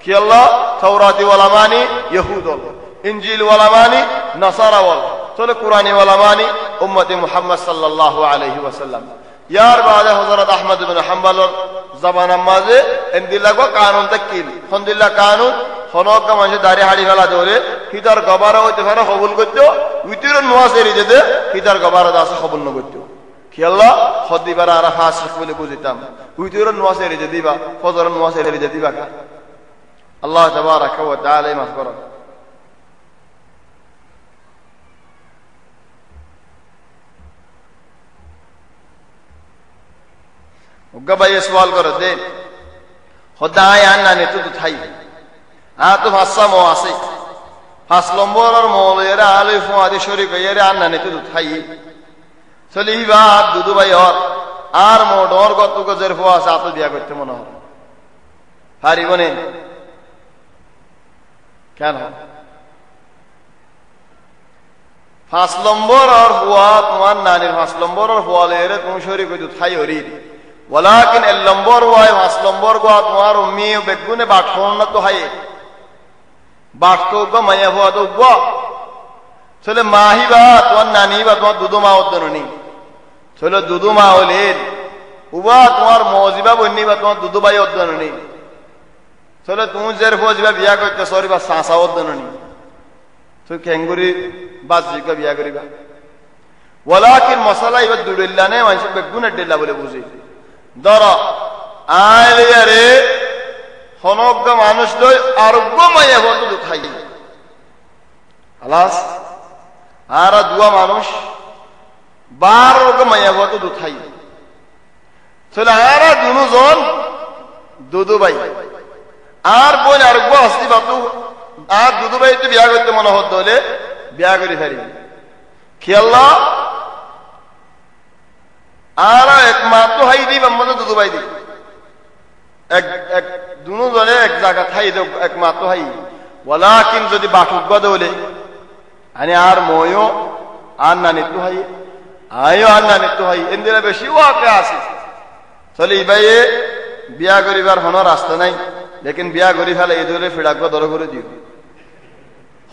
كي الله توراة ولا معنى يهود إنجيل ولا معنى نصارى ولا تقول قرآن ولا معنى أمة محمد صلى الله عليه وسلم यार बाद हजरत अहमद बिन हंबल जबान माजे इंदिल्ला को कानून तकिल हंदिल्ला कानून हनोक का माजे दारी हाड़ी वाला दोरे हिदार गबारा होते फरा कबूल करते हो वितिर नवाज एरी जदे हिदार गबारा दास कबूल न करते हो कि अल्लाह खुदी बारा आराफास बोले बुझिताम वितिर नवाज एरी जदीबा फजर नवाज एरी जदीबा का আল্লাহ তাবারাকা ওয়া তাআলা মাফ করুন। उग्गा भाई ये सवाल करो दे खुदा आना ने तो थाई आ तो हासा मोआसे हास लंबोर और मोल ये रा आले फुआदे शोरी को ये रा आना ने तो थाई चली बात दुदु भाई और आर मोड और को तू को जरफुआ सातो दिया करते मनो हारी बने क्या ना हास लंबोर और फुआ तुम्हार नानी हास लंबोर और फुआ ले रे तुम शोरी को तो थाई हो रही वलाकिन el lambor way has lambor go atmar ummi begune bakhon to hay bakto go maya ho to go chole mahi ba to nani ba to dudu ma odononi chole dudu ma ole uba tomar mojiba bonni ba to dudu bai odononi chole tu zer fojiba biya korte sori ba sasa odononi to kenguri bazzi ka biya koriba walakin masala iba dudillane manse begune dilla bole buzi ধরো আইলিয়ারে হনজ্ঞ মানুষ লই আরোগ্য মাইয়া বলতো দুখাই আলাস আর দুয়া মানুষ বারোগ্য মাইয়া বলতো দুখাই চলে আর দুজন দুদু ভাই আর বোন আরোগ্য আসতি বাতু আর দুদু ভাই তো বিয়া করতে মনে হতো হলে বিয়া করে ফেলি খেয়াল্লা আর এক মা তো হাই দি বাম্মা দুদু ভাই দি এক দুনো জনে এক জায়গা খাই দে এক মা তো হাই ওয়ালাকিন যদি বাটুক গদে হলে আনি আর ময়ো আর নানি তো হাই আয়ো আর নানি তো হাই এন্দিরা বেশি ওয়াকে আছে চলে ইবাইয়ে বিয়া করিবার হনো রাস্তা নাই লেকিন বিয়া করি ফেলে এই ধরে ফিড়াক দর করে দিও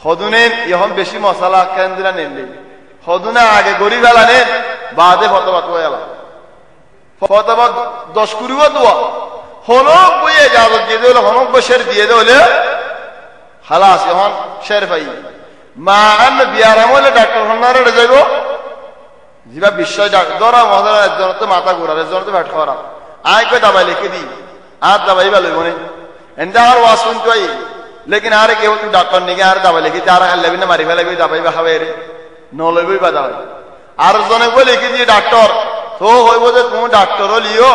হদুনে ইহন বেশি মশলা কেন্দ্রা নেনলে হদুনে আগে গরি ফেলা নেন বাদে ফতবাত হইলা ফতবাত 10 কুড়িও দোয়া হনক বইয়ে যাবো দিয়ে দিলে হনক বসের দিয়ে দিলে খালাস এখন শের পাই মা আন বিয়ার আমলে ডাক্তার হনারে যাইব জিবা বিষয় দরা মহলা একজন তো মাথা ঘোরার একজন তো ব্যাট করা আয় কই দাবাই লিখে দি আর দাবাই ভালো মনে এন্ডা আর ওয়াজ শুনতে আই লেকিন আর কেউ তুই ডাক্তার নিকে আর দাবাই লিখি আর আল্লাহ না মারি ফেলাবি দাবাই বা খাবে রে নলবই বা দাবাই আর জনে বলে লিখে দিয়ে ডাক্তার তো হইব যে তুমি ডাক্তারও লিও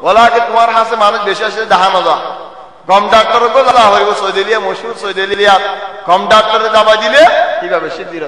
বলা কি তোমার হাতে মানুষ বেশি আসে দেখানো যা কম ডাক্তারও গো জ্বালা হইব সৈদেলিয়া মশুর সৈদেলিয়া কম ডাক্তারের দাবা দিলে কিভাবে সিদ্ধির